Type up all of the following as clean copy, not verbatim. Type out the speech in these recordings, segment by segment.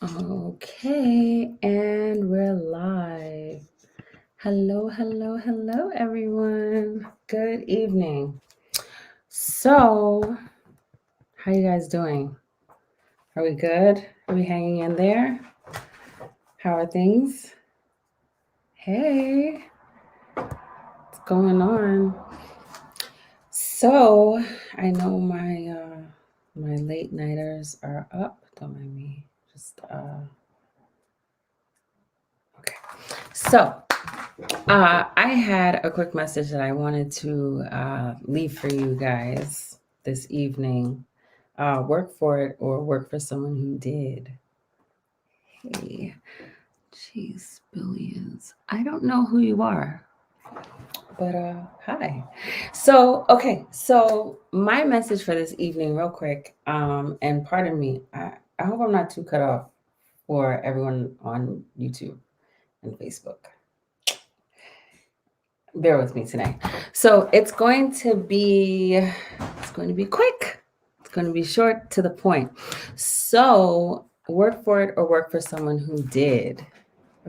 Okay, and we're live. Hello, everyone. Good evening. So, how you guys doing? Are we good? Are we hanging in there? How are things? Hey, what's going on? So, I know my late nighters are up. Don't mind me. Just okay. So, I had a quick message that I wanted to leave for you guys this evening. Work for it or work for someone who did. Hey, jeez, billions. I don't know who you are, but hi. So my message for this evening, real quick, and pardon me, I hope I'm not too cut off for everyone on YouTube and Facebook. Bear with me today. So it's going to be quick. It's going to be short to the point. So work for it or work for someone who did.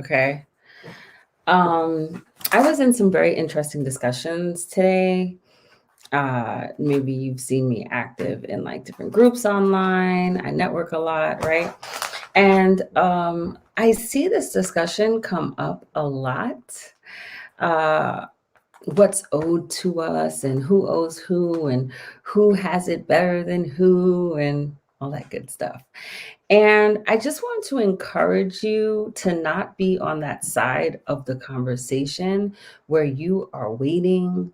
Okay. I was in some very interesting discussions today. Maybe you've seen me active in like different groups online. I network a lot, right? And I see this discussion come up a lot. Uh, what's owed to us and who owes who and who has it better than who and all that good stuff. And I just want to encourage you to not be on that side of the conversation where you are waiting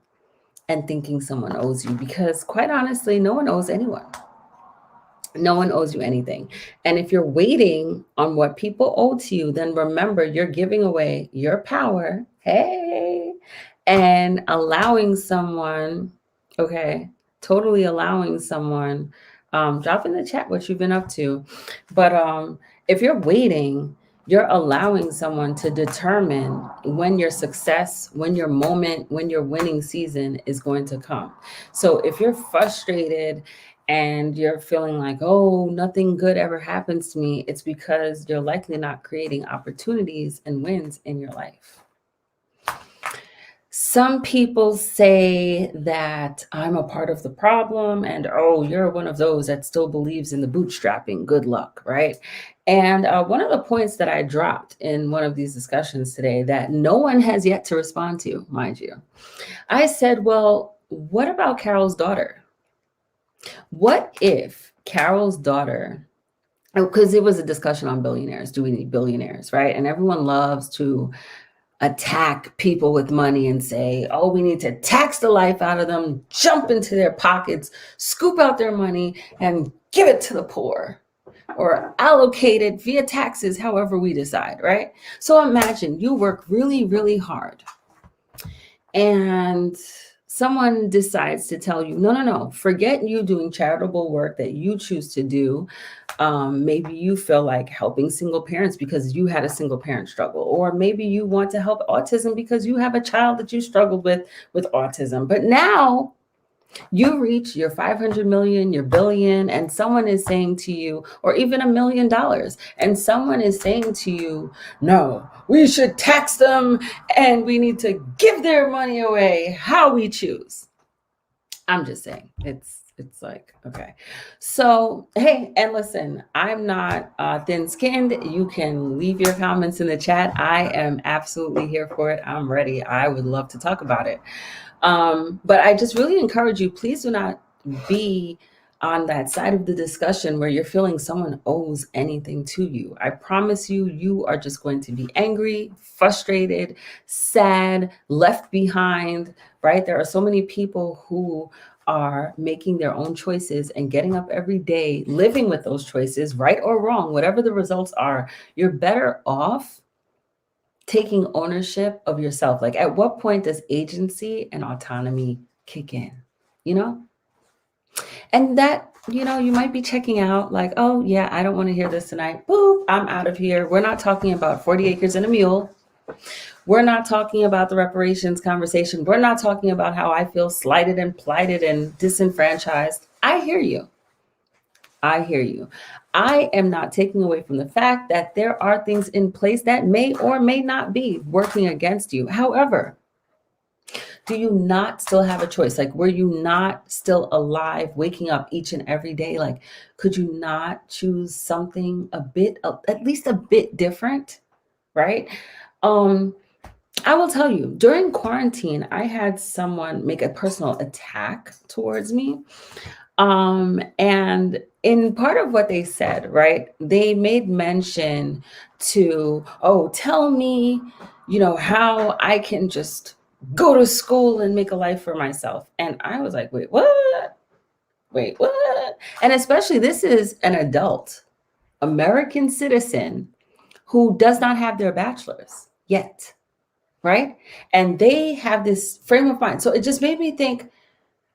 and thinking someone owes you, because quite honestly, no one owes anyone. No one owes you anything. And if you're waiting on what people owe to you, then remember you're giving away your power. Hey, and allowing someone, okay, totally allowing someone, drop in the chat what you've been up to. But if you're waiting, you're allowing someone to determine when your success, when your moment, when your winning season is going to come. So if you're frustrated and you're feeling like, oh, nothing good ever happens to me, it's because you're likely not creating opportunities and wins in your life. Some people say that I'm a part of the problem, and oh, you're one of those that still believes in the bootstrapping. Good luck, right? And one of the points that I dropped in one of these discussions today that no one has yet to respond to, mind you, I said, well, what about Carol's daughter? What if Carol's daughter, because it was a discussion on billionaires, do we need billionaires, right? And everyone loves to attack people with money and say, oh, we need to tax the life out of them, jump into their pockets, scoop out their money, and give it to the poor or allocate it via taxes, however we decide, right? So imagine you work really, really hard and someone decides to tell you, no, forget you doing charitable work that you choose to do. Maybe you feel like helping single parents because you had a single parent struggle, or maybe you want to help autism because you have a child that you struggled with autism. But now you reach your 500 million, your billion, and someone is saying to you, or even $1 million, and someone is saying to you, no, we should tax them and we need to give their money away how we choose. I'm just saying, it's like, okay. So, hey, and listen, I'm not thin-skinned. You can leave your comments in the chat. I am absolutely here for it. I'm ready. I would love to talk about it. But I just really encourage you, please do not be on that side of the discussion where you're feeling someone owes anything to you. I promise you, you are just going to be angry, frustrated, sad, left behind, right? There are so many people who are making their own choices and getting up every day, living with those choices, right or wrong, whatever the results are. You're better off taking ownership of yourself. Like, at what point does agency and autonomy kick in? You know? And that, you might be checking out like, oh, yeah, I don't want to hear this tonight. Boop, I'm out of here. We're not talking about 40 acres and a mule. We're not talking about the reparations conversation. We're not talking about how I feel slighted and plighted and disenfranchised. I hear you. I hear you. I am not taking away from the fact that there are things in place that may or may not be working against you. However, do you not still have a choice? Like, were you not still alive, waking up each and every day? Like, could you not choose something a bit, at least a bit different? Right? Um, I will tell you, during quarantine, I had someone make a personal attack towards me. And in part of what they said, right, they made mention to, oh, tell me, how I can just go to school and make a life for myself. And I was like, wait, what? Wait, what? And especially, this is an adult American citizen who does not have their bachelor's yet, right? And they have this frame of mind. So it just made me think,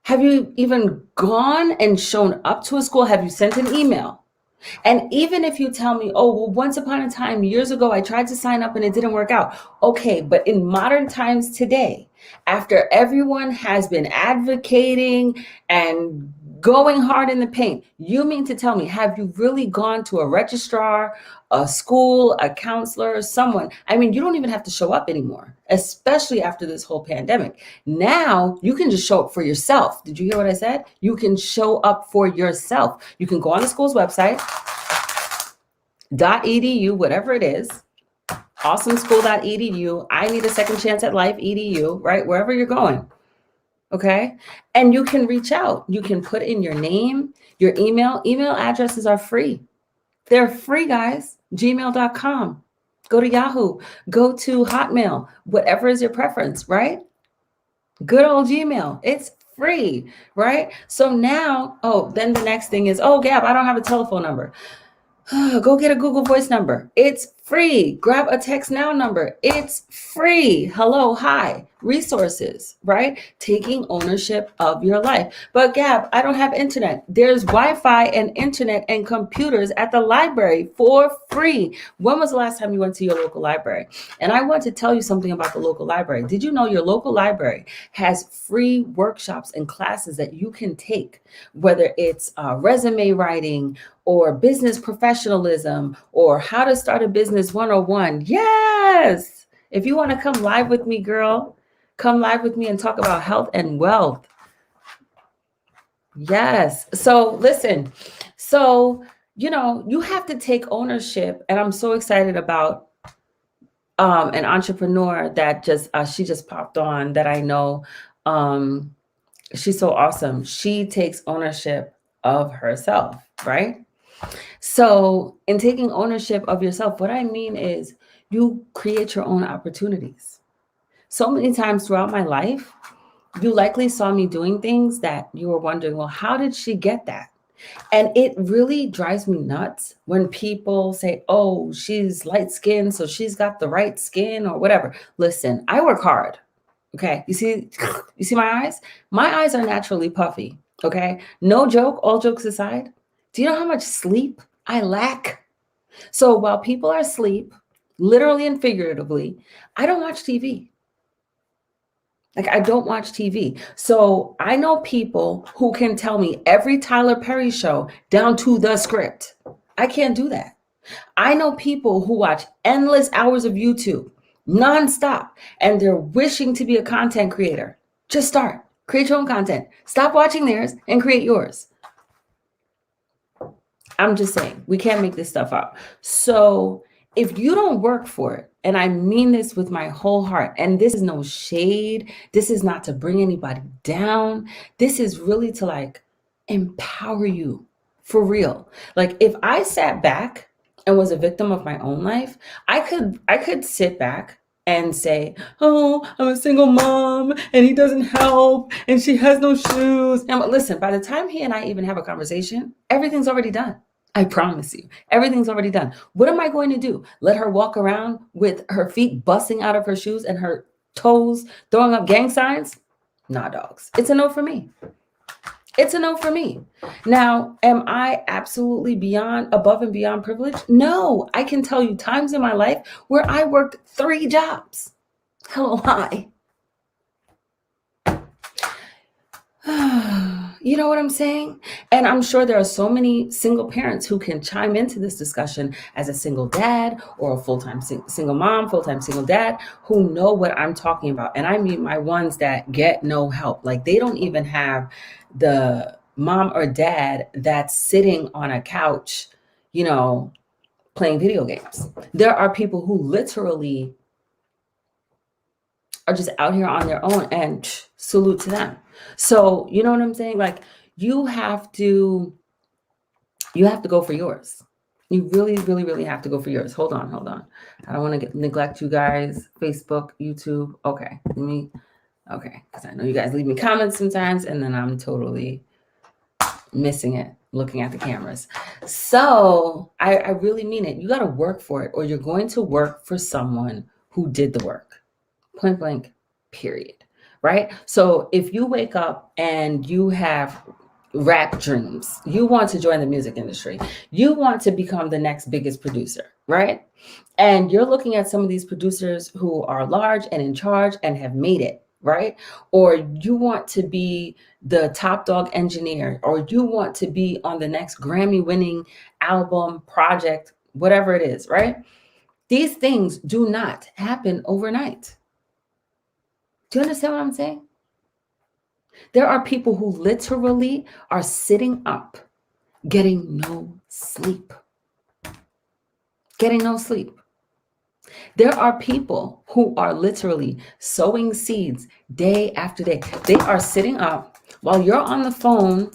have you even gone and shown up to a school? Have you sent an email? And even if you tell me, oh, well, once upon a time, years ago, I tried to sign up and it didn't work out. Okay, but in modern times today, after everyone has been advocating and going hard in the paint, you mean to tell me, have you really gone to a registrar, a school, a counselor, someone? I mean, you don't even have to show up anymore, especially after this whole pandemic. Now you can just show up for yourself. Did you hear what I said? You can show up for yourself. You can go on the school's website, .edu, whatever it is, awesomeschool.edu, I need a second chance at life, edu, right? Wherever you're going. Okay. And you can reach out. You can put in your name, your email. Email addresses are free. They're free, guys. Gmail.com. Go to Yahoo. Go to Hotmail. Whatever is your preference, right? Good old Gmail. It's free, right? So now, then the next thing is, Gab, I don't have a telephone number. Go get a Google Voice number. It's free. Grab a Text Now number. It's free. Hello, hi. Resources, right? Taking ownership of your life. But Gab, I don't have internet. There's Wi-Fi and internet and computers at the library for free. When was the last time you went to your local library? And I want to tell you something about the local library. Did you know your local library has free workshops and classes that you can take, whether it's resume writing, or business professionalism, or how to start a business 101. Yes. If you want to come live with me, girl, come live with me and talk about health and wealth. Yes. So listen, you have to take ownership. And I'm so excited about an entrepreneur that she just popped on that I know. She's so awesome. She takes ownership of herself, right? So in taking ownership of yourself, what I mean is you create your own opportunities. So many times throughout my life, you likely saw me doing things that you were wondering, well, how did she get that? And it really drives me nuts when people say, oh, she's light skinned, so she's got the right skin or whatever. Listen, I work hard. Okay. You see my eyes? My eyes are naturally puffy. Okay. No joke, all jokes aside. Do you know how much sleep I lack? So while people are asleep, literally and figuratively, I don't watch TV. Like, I don't watch TV. So I know people who can tell me every Tyler Perry show down to the script. I can't do that. I know people who watch endless hours of YouTube nonstop, and they're wishing to be a content creator. Just start. Create your own content. Stop watching theirs and create yours. I'm just saying, we can't make this stuff up. So if you don't work for it, and I mean this with my whole heart, and this is no shade, this is not to bring anybody down. This is really to empower you for real. Like, if I sat back and was a victim of my own life, I could sit back and say, oh, I'm a single mom and he doesn't help and she has no shoes. Now, listen, by the time he and I even have a conversation, everything's already done. I promise you, everything's already done. What am I going to do? Let her walk around with her feet busting out of her shoes and her toes throwing up gang signs? Nah, dogs. It's a no for me. It's a no for me. Now, am I absolutely above and beyond privileged? No, I can tell you times in my life where I worked 3 jobs. Hello, hi. You know what I'm saying? And I'm sure there are so many single parents who can chime into this discussion as a single dad or a full-time single mom, full-time single dad, who know what I'm talking about. And I mean my ones that get no help. Like they don't even have the mom or dad that's sitting on a couch, you know, playing video games. There are people who literally are just out here on their own, and salute to them. So, you know what I'm saying? Like you have to go for yours. You really, really, really have to go for yours. Hold on. I don't want to neglect you guys. Facebook, YouTube. Okay. Because I know you guys leave me comments sometimes and then I'm totally missing it looking at the cameras. So I really mean it. You got to work for it, or you're going to work for someone who did the work. Point blank, period. Right? So if you wake up and you have rap dreams, you want to join the music industry, you want to become the next biggest producer, right? And you're looking at some of these producers who are large and in charge and have made it, right? Or you want to be the top dog engineer, or you want to be on the next Grammy winning album, project, whatever it is, right? These things do not happen overnight. Do you understand what I'm saying? There are people who literally are sitting up, getting no sleep. Getting no sleep. There are people who are literally sowing seeds day after day. They are sitting up while you're on the phone,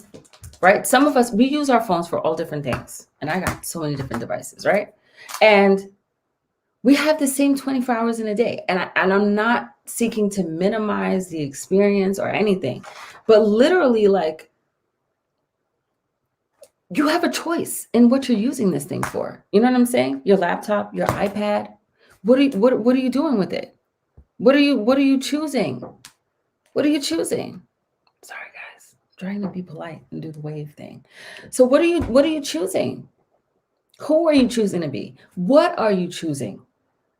right? Some of us, we use our phones for all different things. And I got so many different devices, right? And we have the same 24 hours in a day. And I'm not seeking to minimize the experience or anything, but literally, like, you have a choice in what you're using this thing for. You know what I'm saying? Your laptop, your iPad. What are you doing with it? What are you choosing? What are you choosing? Sorry guys, I'm trying to be polite and do the wave thing. So what are you choosing? Who are you choosing to be? What are you choosing?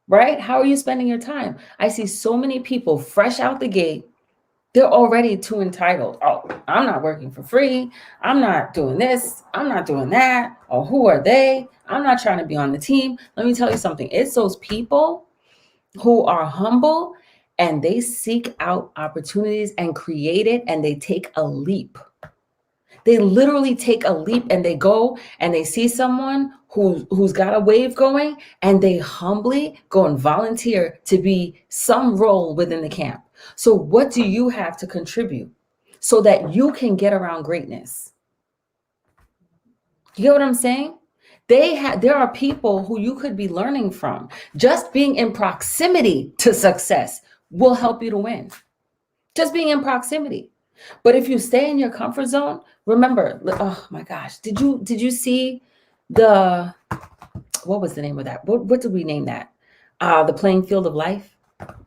Right? How are you spending your time? I see so many people fresh out the gate. They're already too entitled. Oh, I'm not working for free. I'm not doing this. I'm not doing that. Or who are they? I'm not trying to be on the team. Let me tell you something. It's those people who are humble and they seek out opportunities and create it, and they take a leap. They literally take a leap and they go and they see someone who's got a wave going, and they humbly go and volunteer to be some role within the camp. So what do you have to contribute so that you can get around greatness? You get what I'm saying? There are people who you could be learning from. Just being in proximity to success will help you to win. Just being in proximity. But if you stay in your comfort zone, remember, oh my gosh, did you see what was the name of that? What did we name that? The playing field of life.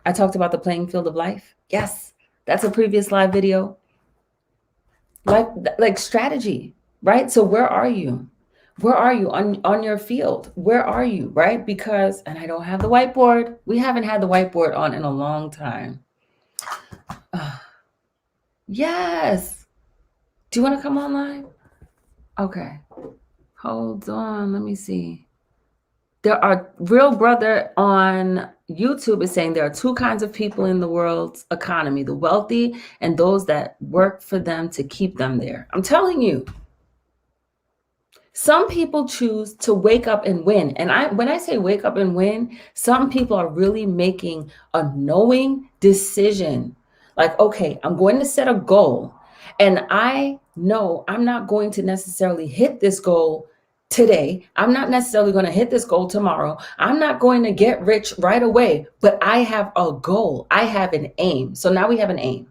I talked about the playing field of life. Yes, that's a previous live video. Like strategy, right? So where are you? Where are you on your field? Where are you, right? Because, and I don't have the whiteboard. We haven't had the whiteboard on in a long time. Yes. Do you want to come online? Okay. Hold on. Let me see. There are Real Brother on YouTube is saying there are two kinds of people in the world's economy, the wealthy and those that work for them to keep them there. I'm telling you, some people choose to wake up and win. And when I say wake up and win, some people are really making a knowing decision. Like, okay, I'm going to set a goal, and I know I'm not going to necessarily hit this goal today. I'm not necessarily going to hit this goal tomorrow. I'm not going to get rich right away, but I have a goal. I have an aim. So now we have an aim,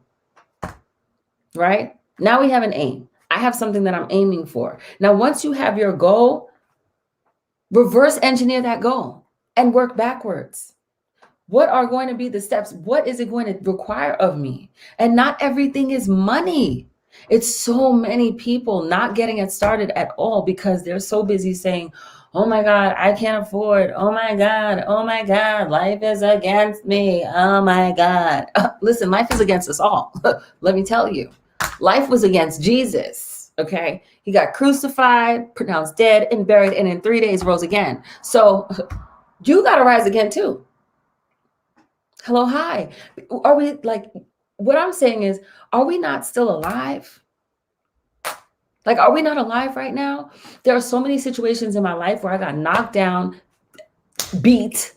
right? Now we have an aim. I have something that I'm aiming for. Now, once you have your goal, reverse engineer that goal and work backwards. What are going to be the steps? What is it going to require of me? And not everything is money. It's so many people not getting it started at all because they're so busy saying, oh my God, I can't afford. Oh my God, life is against me. Oh my God. Listen, life is against us all. Let me tell you. Life was against Jesus. Okay. He got crucified, pronounced dead, and buried, and in 3 days rose again. So you got to rise again too. Hello, hi. Are we like, what I'm saying is, are we not still alive? Like, are we not alive right now? There are so many situations in my life where I got knocked down, beat,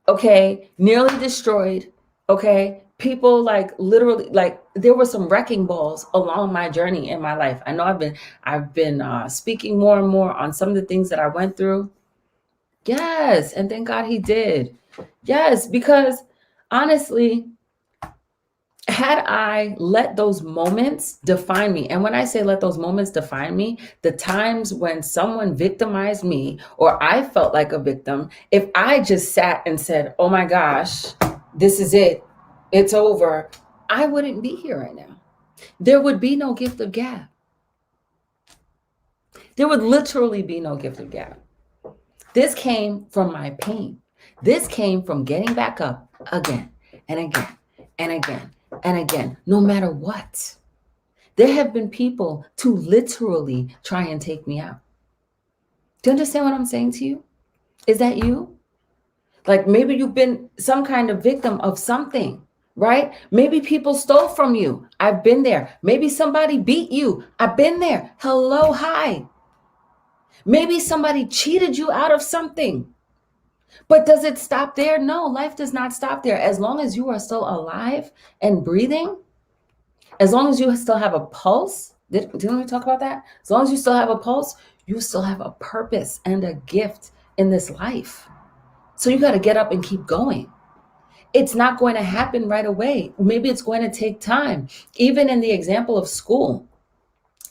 okay, nearly destroyed, okay. People like literally, like there were some wrecking balls along my journey in my life. I know I've been speaking more and more on some of the things that I went through. Yes, and thank God he did. Yes, because honestly, had I let those moments define me, and when I say let those moments define me, the times when someone victimized me or I felt like a victim, if I just sat and said, oh my gosh, this is it, it's over, I wouldn't be here right now. There would be no gift of gab. There would literally be no gift of gab. This came from my pain. This came from getting back up again and again and again and again, no matter what. There have been people to literally try and take me out. Do you understand what I'm saying to you? Is that you? Like maybe you've been some kind of victim of something, right? Maybe people stole from you. I've been there. Maybe somebody beat you. I've been there. Hello, hi. Maybe somebody cheated you out of something. But does it stop there? No, life does not stop there. As long as you are still alive and breathing, as long as you still have a pulse, didn't we talk about that? As long as you still have a pulse, you still have a purpose and a gift in this life. So you got to get up and keep going. It's not going to happen right away. Maybe it's going to take time. Even in the example of school,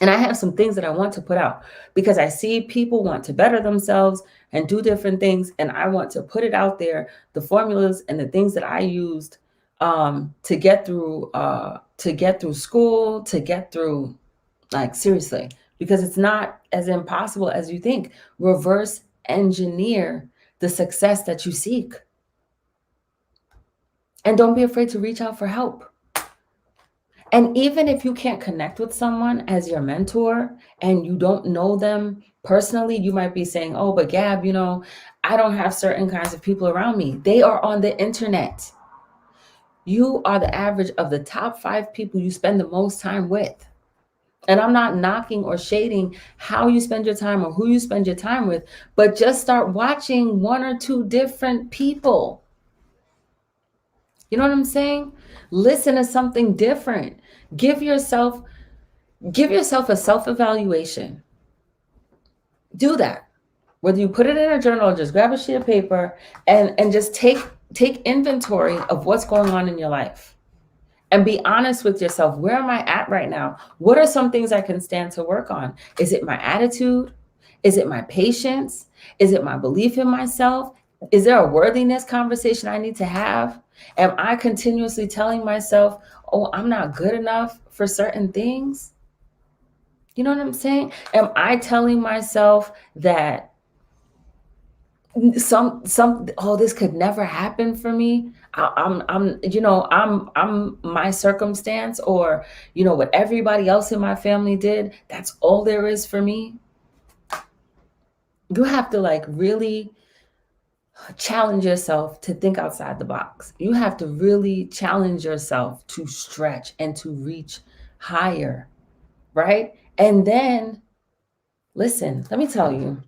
and I have some things that I want to put out because I see people want to better themselves and do different things. And I want to put it out there, the formulas and the things that I used to get through school, to get through, like seriously, because it's not as impossible as you think. Reverse engineer the success that you seek. And don't be afraid to reach out for help. And even if you can't connect with someone as your mentor and you don't know them personally, you might be saying, oh, but Gab, I don't have certain kinds of people around me. They are on the internet. You are the average of the top 5 people you spend the most time with. And I'm not knocking or shading how you spend your time or who you spend your time with, but just start watching 1 or 2 different people. You know what I'm saying? Listen to something different. Give yourself a self-evaluation. Do that. Whether you put it in a journal or just grab a sheet of paper and just take inventory of what's going on in your life. And be honest with yourself. Where am I at right now? What are some things I can stand to work on? Is it my attitude? Is it my patience? Is it my belief in myself? Is there a worthiness conversation I need to have? Am I continuously telling myself, oh, I'm not good enough for certain things? You know what I'm saying? Am I telling myself that this could never happen for me? I'm my circumstance, or what everybody else in my family did, that's all there is for me. You have to really challenge yourself to think outside the box. You have to really challenge yourself to stretch and to reach higher, right? And then listen, let me tell you,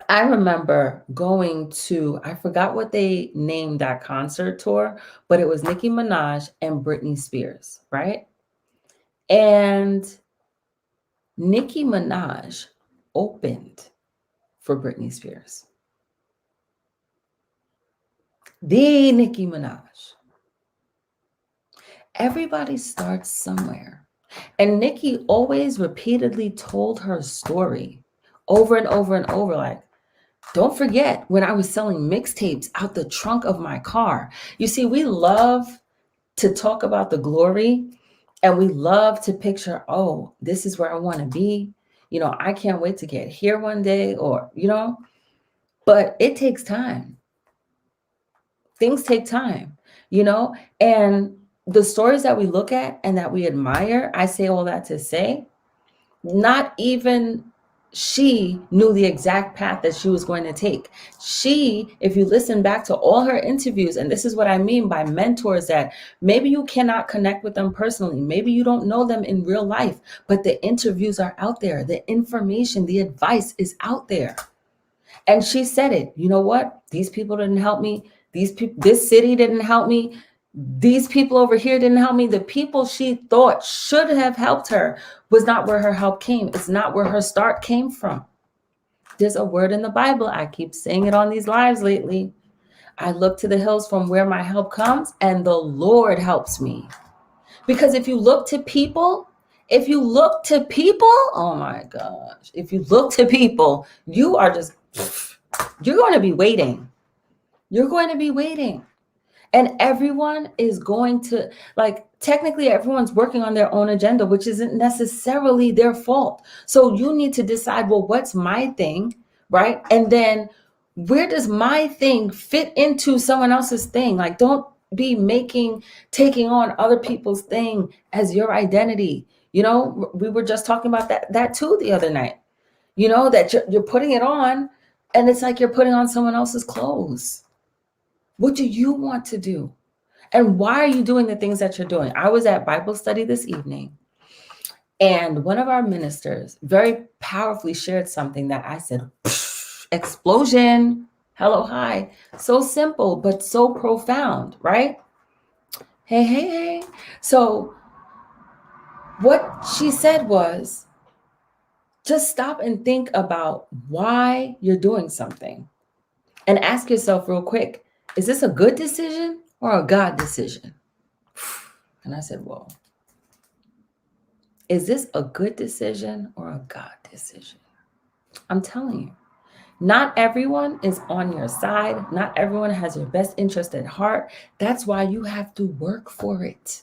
I remember going to, I forgot what they named that concert tour, but it was Nicki Minaj and Britney Spears, right? And Nicki Minaj opened for Britney Spears. The Nicki Minaj. Everybody starts somewhere. And Nicki always repeatedly told her story over and over and over, like, don't forget when I was selling mixtapes out the trunk of my car. You see, we love to talk about the glory and we love to picture, oh, this is where I want to be. I can't wait to get here one day, or, but it takes time. Things take time, and the stories that we look at and that we admire, I say all that to say, not even she knew the exact path that she was going to take. She, if you listen back to all her interviews, and this is what I mean by mentors, that maybe you cannot connect with them personally, maybe you don't know them in real life, but the interviews are out there, the information, the advice is out there. And she said it. You know what? These people didn't help me. This city didn't help me. These people over here didn't help me. The people she thought should have helped her was not where her help came. It's not where her start came from. There's a word in the Bible. I keep saying it on these lives lately. I look to the hills from where my help comes, and the Lord helps me. Because if you look to people, oh my gosh, if you look to people, you're going to be waiting. You're going to be waiting. And everyone is going to, like, technically everyone's working on their own agenda, which isn't necessarily their fault. So you need to decide, well, what's my thing, right? And then where does my thing fit into someone else's thing? Like, don't be taking on other people's thing as your identity. You know, we were just talking about that too the other night. You know, that you're putting it on, and it's like you're putting on someone else's clothes. What do you want to do? And why are you doing the things that you're doing? I was at Bible study this evening, and one of our ministers very powerfully shared something that I said, explosion, hello, hi. So simple, but so profound, right? Hey. So what she said was, just stop and think about why you're doing something. And ask yourself real quick, is this a good decision or a God decision? And I said, well, is this a good decision or a God decision? I'm telling you, not everyone is on your side. Not everyone has your best interest at heart. That's why you have to work for it.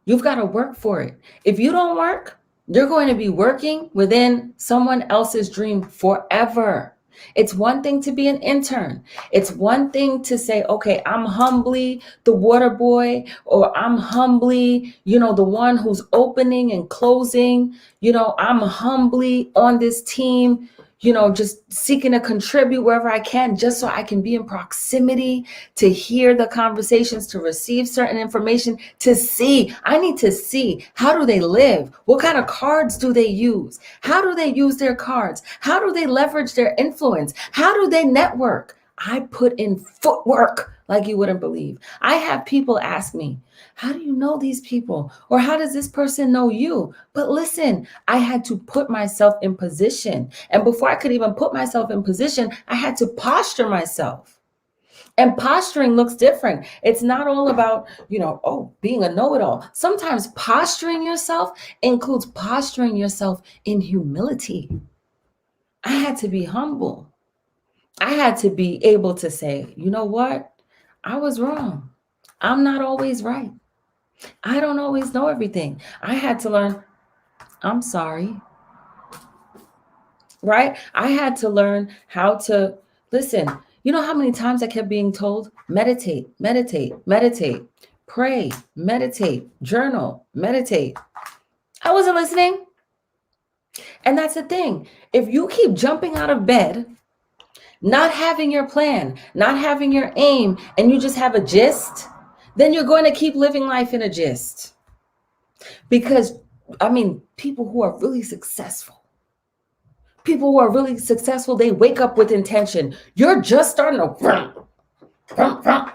You've got to work for it. If you don't work, you're going to be working within someone else's dream forever. It's one thing to be an intern. It's one thing to say, okay, I'm humbly the water boy, or I'm humbly, the one who's opening and closing. I'm humbly on this team, just seeking to contribute wherever I can, just so I can be in proximity to hear the conversations, to receive certain information, I need to see, how do they live? What kind of cards do they use? How do they use their cards? How do they leverage their influence? How do they network? I put in footwork like you wouldn't believe. I have people ask me, how do you know these people? Or how does this person know you? But listen, I had to put myself in position. And before I could even put myself in position, I had to posture myself. And posturing looks different. It's not all about, being a know-it-all. Sometimes posturing yourself includes posturing yourself in humility. I had to be humble. I had to be able to say, you know what? I was wrong. I'm not always right. I don't always know everything. I had to learn, I'm sorry. Right? I had to learn how to listen. You know how many times I kept being told, meditate, pray, meditate, journal, meditate. I wasn't listening. And that's the thing. If you keep jumping out of bed, not having your plan, not having your aim, and you just have a gist, then you're going to keep living life in a gist. Because, people who are really successful, they wake up with intention. You're just starting to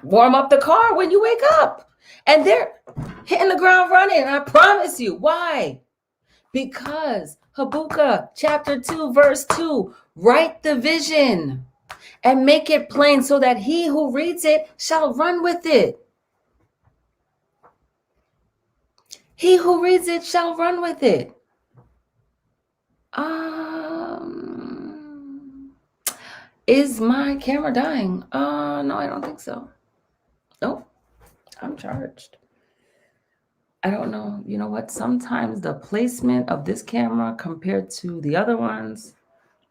warm up the car when you wake up. And they're hitting the ground running, I promise you. Why? Because Habakkuk chapter 2, verse 2, write the vision and make it plain so that he who reads it shall run with it. He who reads it shall run with it. Is my camera dying? No, I don't think so. Nope, I'm charged. I don't know. You know what? Sometimes the placement of this camera compared to the other ones,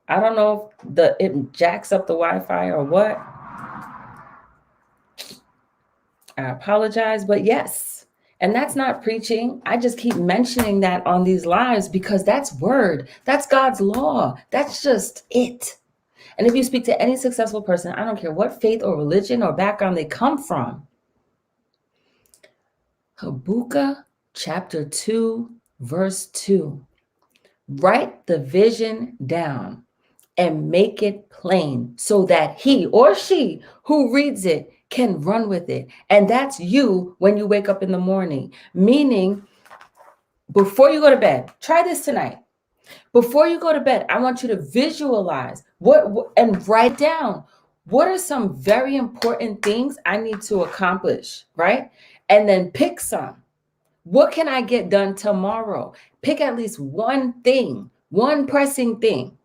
I don't know if it jacks up the Wi-Fi or what. I apologize, but yes. And that's not preaching. I just keep mentioning that on these lives because that's word. That's God's law. That's just it. And if you speak to any successful person, I don't care what faith or religion or background they come from, Habakkuk chapter 2, verse 2. Write the vision down and make it plain so that he or she who reads it can run with it. And that's you when you wake up in the morning. Meaning, before you go to bed, try this tonight. Before you go to bed, I want you to visualize what and write down what are some very important things I need to accomplish, right? And then pick some. What can I get done tomorrow? Pick at least one thing, one pressing thing.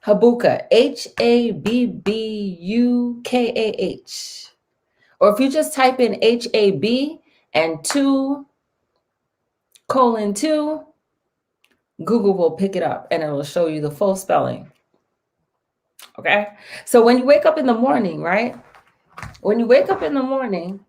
Habakkuk, Habukkah. Or if you just type in HAB and 2:2, Google will pick it up and it will show you the full spelling. Okay? So when you wake up in the morning, right? When you wake up in the morning,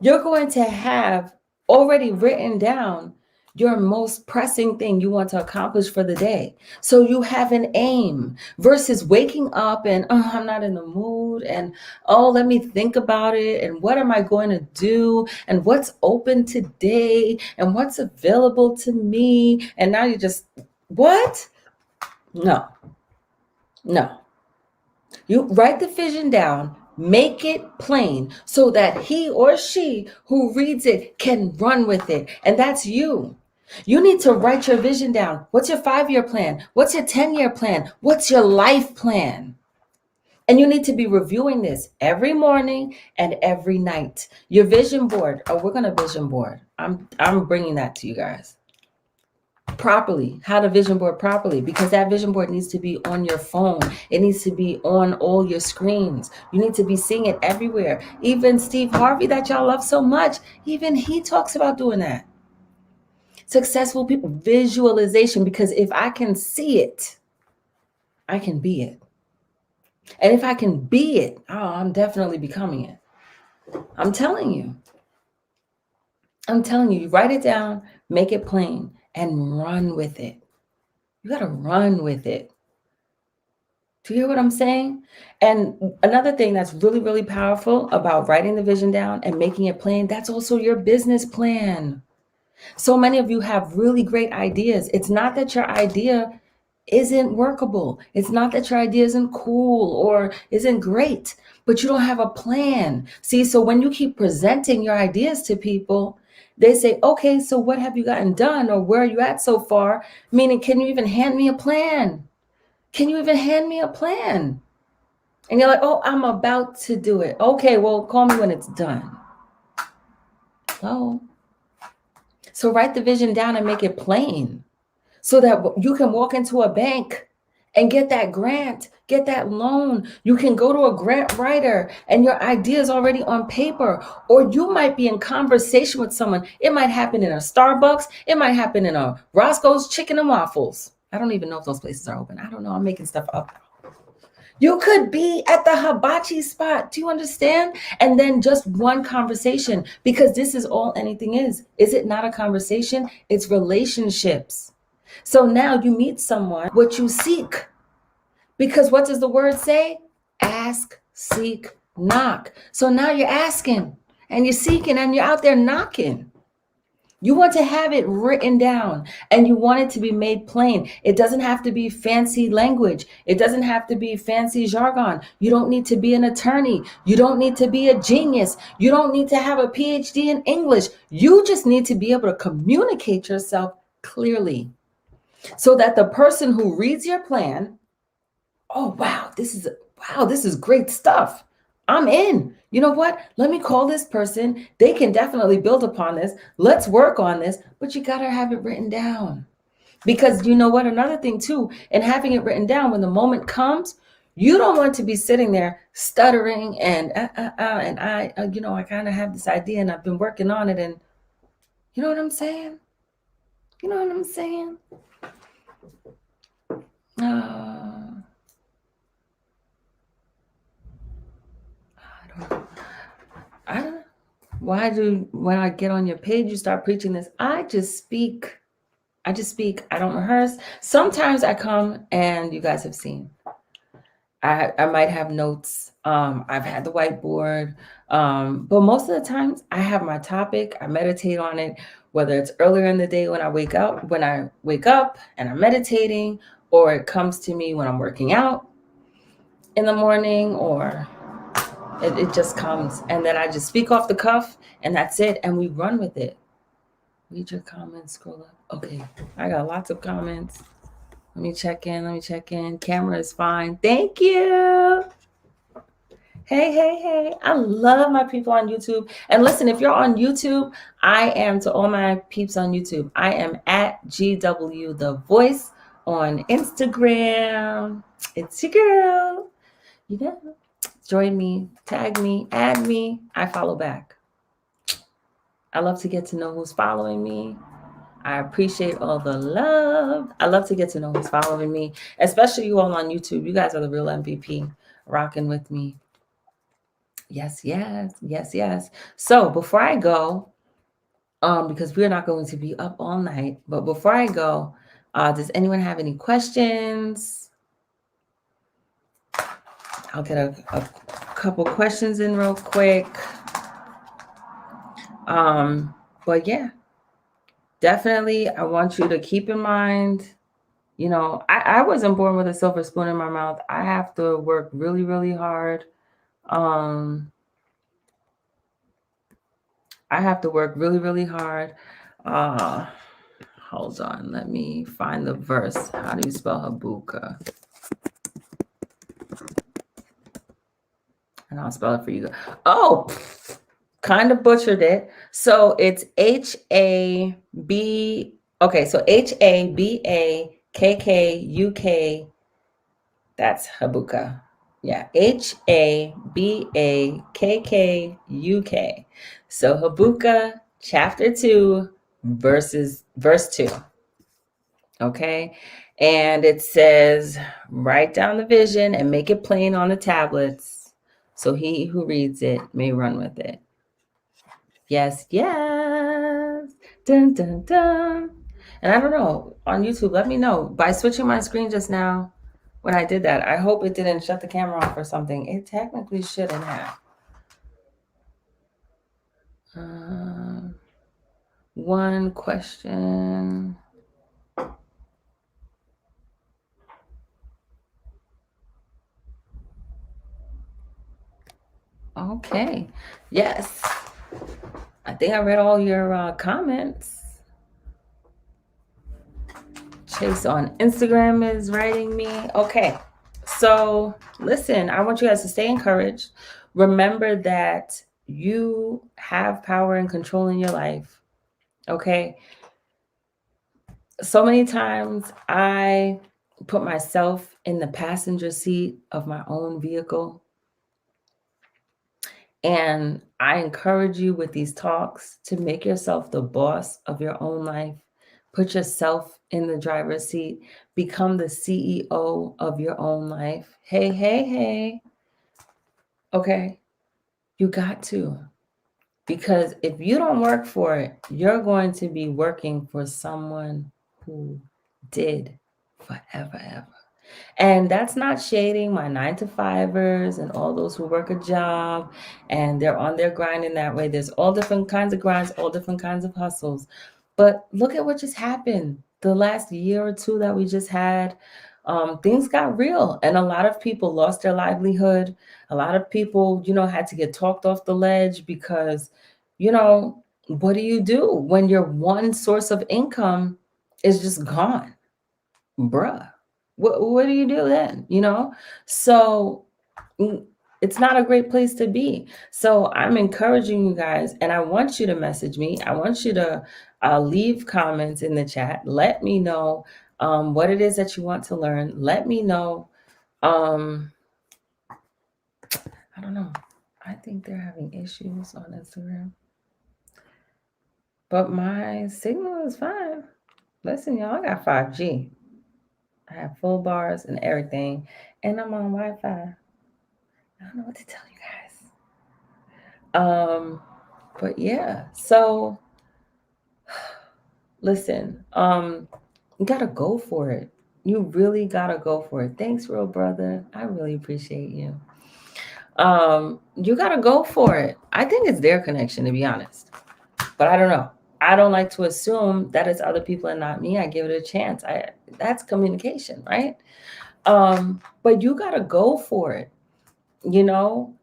you're going to have already written down your most pressing thing you want to accomplish for the day. So you have an aim versus waking up and, oh, I'm not in the mood. And, oh, let me think about it. And what am I going to do? And what's open today? And what's available to me? And now you just, what? No. You write the vision down, make it plain so that he or she who reads it can run with it. And that's you. You need to write your vision down. What's your 5-year plan? What's your 10-year plan? What's your life plan? And you need to be reviewing this every morning and every night. Your vision board. Oh, we're going to vision board. I'm bringing that to you guys. Properly, how to vision board properly, because that vision board needs to be on your phone. It needs to be on all your screens. You need to be seeing it everywhere. Even Steve Harvey, that y'all love so much, even he talks about doing that. Successful people, visualization, because if I can see it, I can be it. And if I can be it, oh, I'm definitely becoming it. I'm telling you, you write it down, make it plain, and run with it. You got to run with it. Do you hear what I'm saying? And another thing that's really, really powerful about writing the vision down and making it plain, that's also your business plan. So many of you have really great ideas. It's not that your idea isn't workable. It's not that your idea isn't cool or isn't great, but you don't have a plan. See, so when you keep presenting your ideas to people, they say, okay, so what have you gotten done, or where are you at so far? Meaning, can you even hand me a plan? Can you even hand me a plan? And you're like, oh, I'm about to do it. Okay, well, call me when it's done. Oh. So write the vision down and make it plain so that you can walk into a bank and get that grant, get that loan. You can go to a grant writer and your idea is already on paper. Or you might be in conversation with someone. It might happen in a Starbucks. It might happen in a Roscoe's Chicken and Waffles. I don't even know if those places are open. I don't know. I'm making stuff up. You could be at the hibachi spot. Do you understand? And then just one conversation, because this is all anything is. Is it not a conversation? It's relationships. So now you meet someone, what you seek. Because what does the word say? Ask, seek, knock. So now you're asking and you're seeking and you're out there knocking. You want to have it written down and you want it to be made plain. It doesn't have to be fancy language. It doesn't have to be fancy jargon. You don't need to be an attorney. You don't need to be a genius. You don't need to have a PhD in English. You just need to be able to communicate yourself clearly so that the person who reads your plan, oh, wow, this is great stuff. I'm in. You know what? Let me call this person. They can definitely build upon this. Let's work on this. But you got to have it written down. Because you know what? Another thing too, and having it written down when the moment comes, you don't want to be sitting there stuttering and I kind of have this idea and I've been working on it. And you know what I'm saying? You know what I'm saying? I don't know. Why do when I get on your page you start preaching this? I just speak. I don't rehearse. Sometimes I come and you guys have seen. I might have notes. I've had the whiteboard. But most of the times I have my topic. I meditate on it, whether it's earlier in the day when I wake up and I'm meditating, or it comes to me when I'm working out in the morning, or it just comes. And then I just speak off the cuff and that's it. And we run with it. Read your comments, scroll up. Okay, I got lots of comments. Let me check in. Camera is fine. Thank you. Hey. I love my people on YouTube. And listen, if you're on YouTube, I am, to all my peeps on YouTube, I am at GW The Voice on Instagram. It's your girl. You know, join me, tag me, add me. I follow back. I love to get to know who's following me. I appreciate all the love. I love to get to know who's following me, especially you all on YouTube. You guys are the real MVP, rocking with me. Yes. So before I go, because we're not going to be up all night, but before I go, does anyone have any questions? I'll get a couple questions in real quick. But yeah, definitely, I want you to keep in mind, I wasn't born with a silver spoon in my mouth. I have to work really, really hard. I have to work really, really hard. Hold on. Let me find the verse. How do you spell Habuka? And I'll spell it for you. Oh, kind of butchered it. So it's H-A-B. Okay, so Habakkuk. That's Habuka. Yeah, Habakkuk. So Habuka chapter 2, verse 2. Okay. And it says, write down the vision and make it plain on the tablets, so he who reads it may run with it. Yes. Dun, dun, dun. And I don't know, on YouTube, let me know. By switching my screen just now, when I did that, I hope it didn't shut the camera off or something. It technically shouldn't have. One question. Okay. Yes. I think I read all your comments. Chase on Instagram is writing me. Okay. So listen, I want you guys to stay encouraged. Remember that you have power and control in your life. Okay. So many times I put myself in the passenger seat of my own vehicle. And I encourage you with these talks to make yourself the boss of your own life. Put yourself in the driver's seat. Become the CEO of your own life. Hey. Okay. You got to. Because if you don't work for it, you're going to be working for someone who did forever. And that's not shading my 9-to-5ers and all those who work a job and they're on their grind in that way. There's all different kinds of grinds, all different kinds of hustles. But look at what just happened the last year or two that we just had. Things got real and a lot of people lost their livelihood. A lot of people, had to get talked off the ledge because, what do you do when your one source of income is just gone? Bruh. What do you do then? So it's not a great place to be. So I'm encouraging you guys, and I want you to message me. I want you to leave comments in the chat. Let me know what it is that you want to learn. Let me know. I don't know. I think they're having issues on Instagram, but my signal is fine. Listen, y'all, I got 5G. I have full bars and everything, and I'm on Wi-Fi. I don't know what to tell you guys. But yeah, so listen, you gotta go for it. You really gotta go for it. Thanks, real brother. I really appreciate you. You gotta go for it. I think it's their connection, to be honest. But I don't know. I don't like to assume that it's other people and not me. I give it a chance. That's communication, right? But you gotta go for it. You know,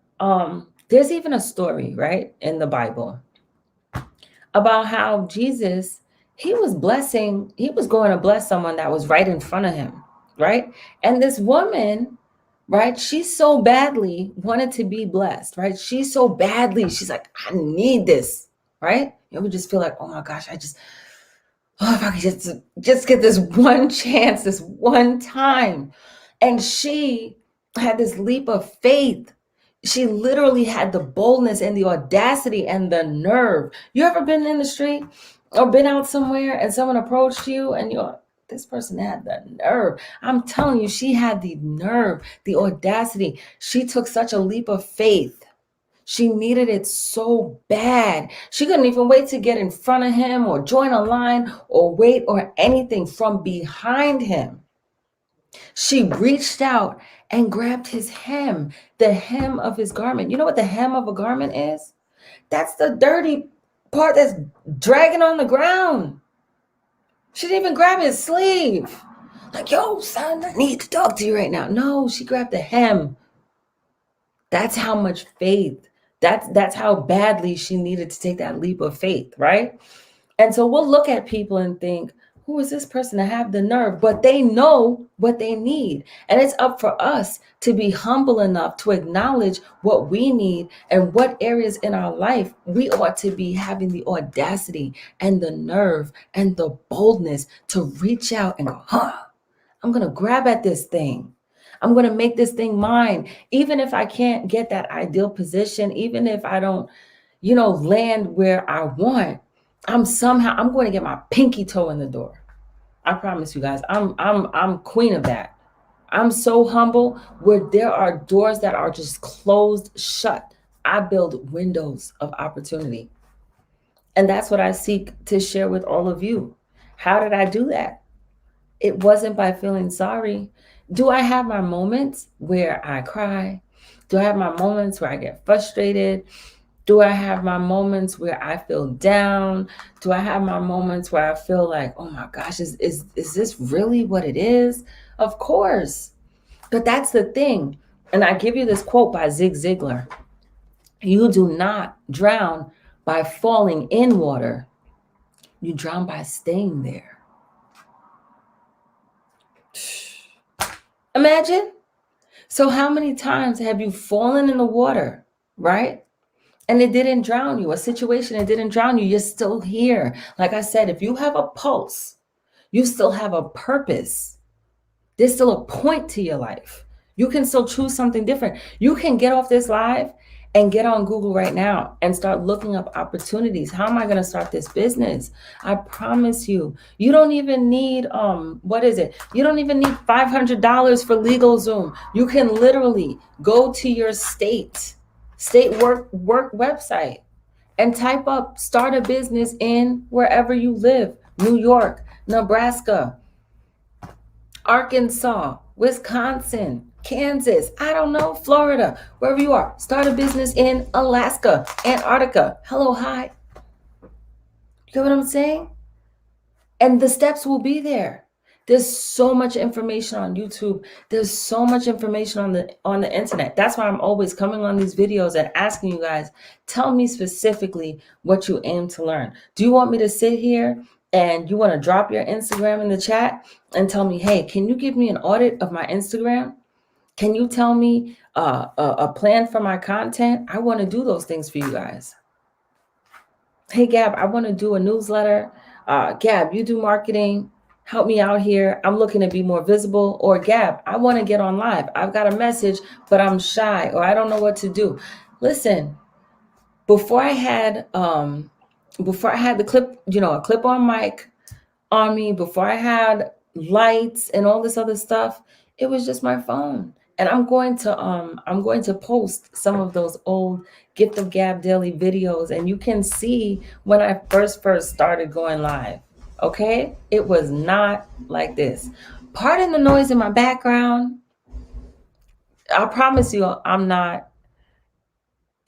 there's even a story, right, in the Bible about how Jesus, he was going to bless someone that was right in front of him, right? And this woman, right, she so badly wanted to be blessed, right? She so badly, she's like, I need this, right? You ever just feel like, oh my gosh, if I could just get this one chance, this one time. And she had this leap of faith. She literally had the boldness and the audacity and the nerve. You ever been in the street or been out somewhere and someone approached you and you're like, this person had the nerve. I'm telling you, she had the nerve, the audacity. She took such a leap of faith. She needed it so bad. She couldn't even wait to get in front of him or join a line or wait or anything from behind him. She reached out and grabbed his hem, the hem of his garment. You know what the hem of a garment is? That's the dirty part that's dragging on the ground. She didn't even grab his sleeve. Like, yo, son, I need to talk to you right now. No, she grabbed the hem. That's how much faith. That's how badly she needed to take that leap of faith, right? And so we'll look at people and think, who is this person to have the nerve? But they know what they need. And it's up for us to be humble enough to acknowledge what we need and what areas in our life we ought to be having the audacity and the nerve and the boldness to reach out and go, I'm going to grab at this thing. I'm going to make this thing mine. Even if I can't get that ideal position, even if I don't, land where I want, I'm going to get my pinky toe in the door. I promise you guys, I'm queen of that. I'm so humble where there are doors that are just closed shut. I build windows of opportunity. And that's what I seek to share with all of you. How did I do that? It wasn't by feeling sorry. Do I have my moments where I cry? Do I have my moments where I get frustrated? Do I have my moments where I feel down? Do I have my moments where I feel like, oh my gosh, is this really what it is? Of course. But that's the thing. And I give you this quote by Zig Ziglar. You do not drown by falling in water. You drown by staying there. Imagine. So how many times have you fallen in the water, right? And it didn't drown you. A situation, it didn't drown you. You're still here. Like I said, if you have a pulse, you still have a purpose. There's still a point to your life. You can still choose something different. You can get off this live and get on Google right now and start looking up opportunities. How am I going to start this business? I promise you, you don't even need, what is it? You don't even need $500 for LegalZoom. You can literally go to your state work website and type up, start a business in wherever you live, New York, Nebraska, Arkansas, Wisconsin, Kansas, I don't know, Florida, wherever you are. Start a business in Alaska, Antarctica. Hello, hi. You get what I'm saying? And the steps will be there. There's so much information on YouTube. There's so much information on the internet. That's why I'm always coming on these videos and asking you guys, tell me specifically what you aim to learn. Do you want me to sit here and you want to drop your Instagram in the chat and tell me, hey, can you give me an audit of my Instagram? Can you tell me a plan for my content? I want to do those things for you guys. Hey, Gab, I want to do a newsletter. Gab, you do marketing. Help me out here. I'm looking to be more visible. Or Gab, I want to get on live. I've got a message, but I'm shy or I don't know what to do. Listen, before I had the clip, a clip-on mic on me, before I had lights and all this other stuff, it was just my phone. And I'm going to post some of those old Gift of Gab daily videos, and you can see when I first started going live. Okay? It was not like this. Pardon the noise in my background. I promise you I'm not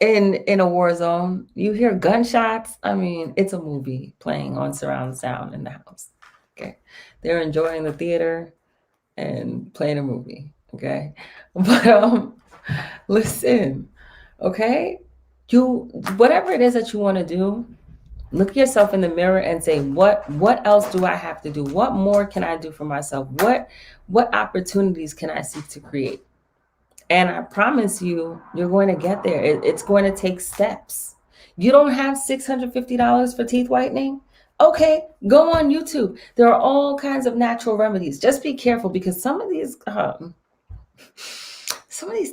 in a war zone. You hear gunshots. I mean, it's a movie playing on surround sound in the house. Okay. They're enjoying the theater and playing a movie. Okay. But listen, okay? You whatever it is that you want to do, look yourself in the mirror and say, what else do I have to do? What more can I do for myself? What opportunities can I seek to create? And I promise you, you're going to get there. It's going to take steps. You don't have $650 for teeth whitening? Okay, go on YouTube. There are all kinds of natural remedies. Just be careful, because some of these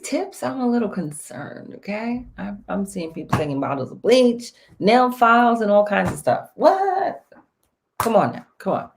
tips, I'm a little concerned. Okay, I'm seeing people taking bottles of bleach, nail files, and all kinds of stuff. What? Come on now, come on.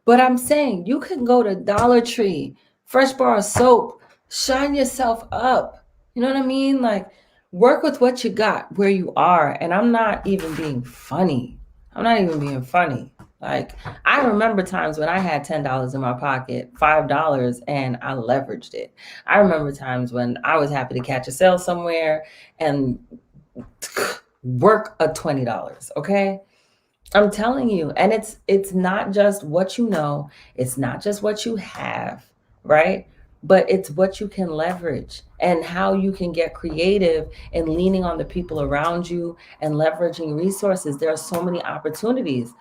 But I'm saying you can go to Dollar Tree, Fresh Bar of Soap, shine yourself up. You know what I mean? Like, work with what you got where you are. And I'm not even being funny. I'm not even being funny. Like, I remember times when I had $10 in my pocket, $5, and I leveraged it. I remember times when I was happy to catch a sale somewhere and work a $20. Okay. I'm telling you, and it's not just what you know, it's not just what you have, right? But it's what you can leverage and how you can get creative and leaning on the people around you and leveraging resources. There are so many opportunities.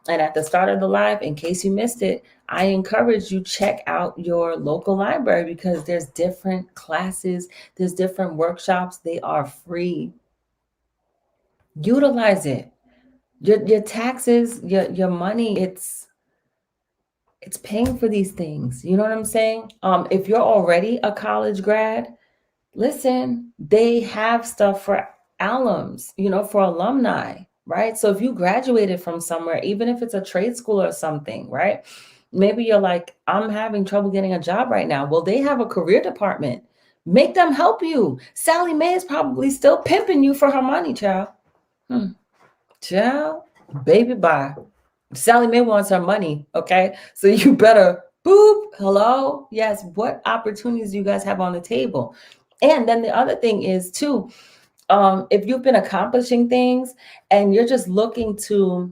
And at the start of the live, in case you missed it, I encourage you check out your local library, because there's different classes, there's different workshops. They are free. Utilize it. Your taxes, your money, it's paying for these things. You know what I'm saying? If you're already a college grad, listen, they have stuff for alums, for alumni, right? So if you graduated from somewhere, even if it's a trade school or something, right? Maybe you're like, I'm having trouble getting a job right now. Well, they have a career department. Make them help you. Sally Mae is probably still pimping you for her money, child. Child, baby, bye. Sally Mae wants her money, okay? So you better boop. Hello? Yes, what opportunities do you guys have on the table? And then the other thing is too, if you've been accomplishing things and you're just looking to,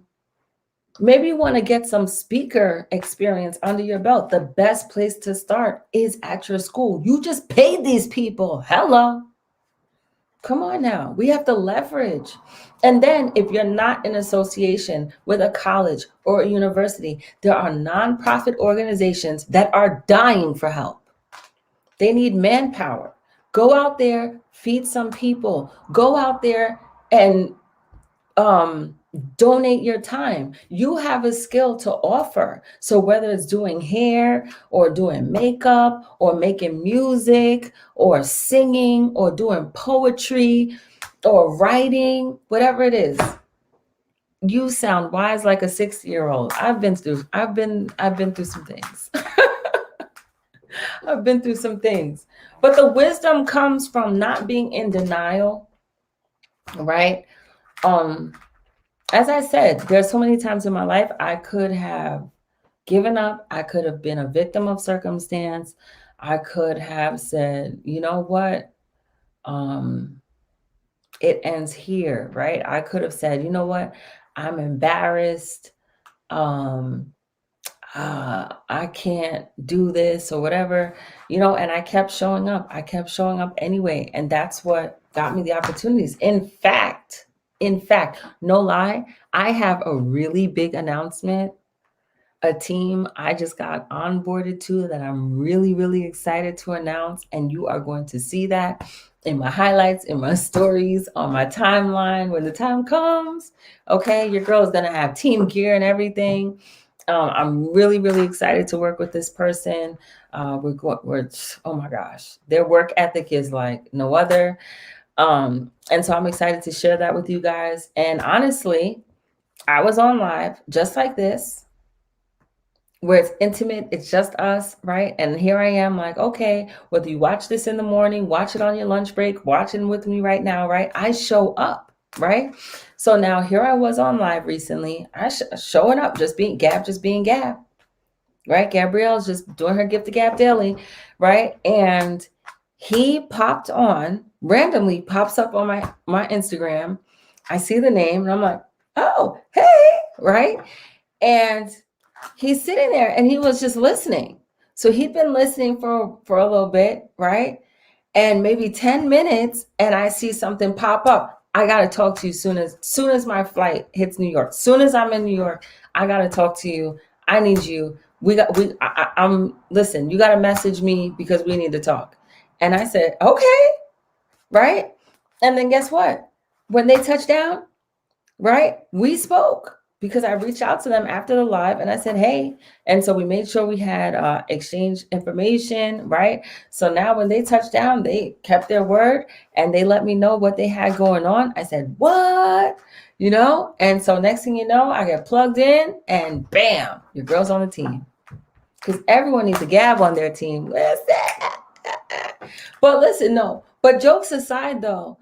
maybe you want to get some speaker experience under your belt, the best place to start is at your school. You just paid these people. Hello. Come on now. We have to leverage. And then if you're not in association with a college or a university, there are nonprofit organizations that are dying for help. They need manpower. Go out there, feed some people. Go out there and donate your time. You have a skill to offer. So whether it's doing hair or doing makeup or making music or singing or doing poetry or writing, whatever it is, you sound wise like a 60-year-old. I've been through some things. I've been through some things. But the wisdom comes from not being in denial, right? As I said, there's so many times in my life I could have given up. I could have been a victim of circumstance. I could have said, you know what? It ends here, right? I could have said, you know what? I'm embarrassed. I can't do this or whatever, and I kept showing up. I kept showing up anyway. And that's what got me the opportunities. In fact, no lie, I have a really big announcement, a team I just got onboarded to that I'm really, really excited to announce. And you are going to see that in my highlights, in my stories, on my timeline when the time comes. Okay, your girl is going to have team gear and everything. I'm really, really excited to work with this person. We're oh my gosh, their work ethic is like no other. And so I'm excited to share that with you guys. And honestly, I was on live just like this where it's intimate, it's just us, right? And here I am, like, okay, whether you watch this in the morning, watch it on your lunch break, watch it with me right now, right? I show up, right? So now here I was on live recently, showing up, just being Gab, right? Gabrielle's just doing her gift to Gab daily, right? And he popped on, randomly pops up on my Instagram. I see the name and I'm like, oh, hey, right? And he's sitting there and he was just listening. So he'd been listening for a little bit, right? And maybe 10 minutes and I see something pop up. I got to talk to you soon as my flight hits New York. Soon as I'm in New York, I got to talk to you. I need you. I'm listen, you got to message me because we need to talk. And I said, "Okay." Right? And then guess what? When they touched down, right? We spoke because I reached out to them after the live and I said, hey. And so we made sure we had exchange information, right? So now when they touched down, they kept their word and they let me know what they had going on. I said, what? And so next thing you know, I get plugged in and bam, your girl's on the team. Because everyone needs a Gab on their team. Listen. But listen, no. But jokes aside, though,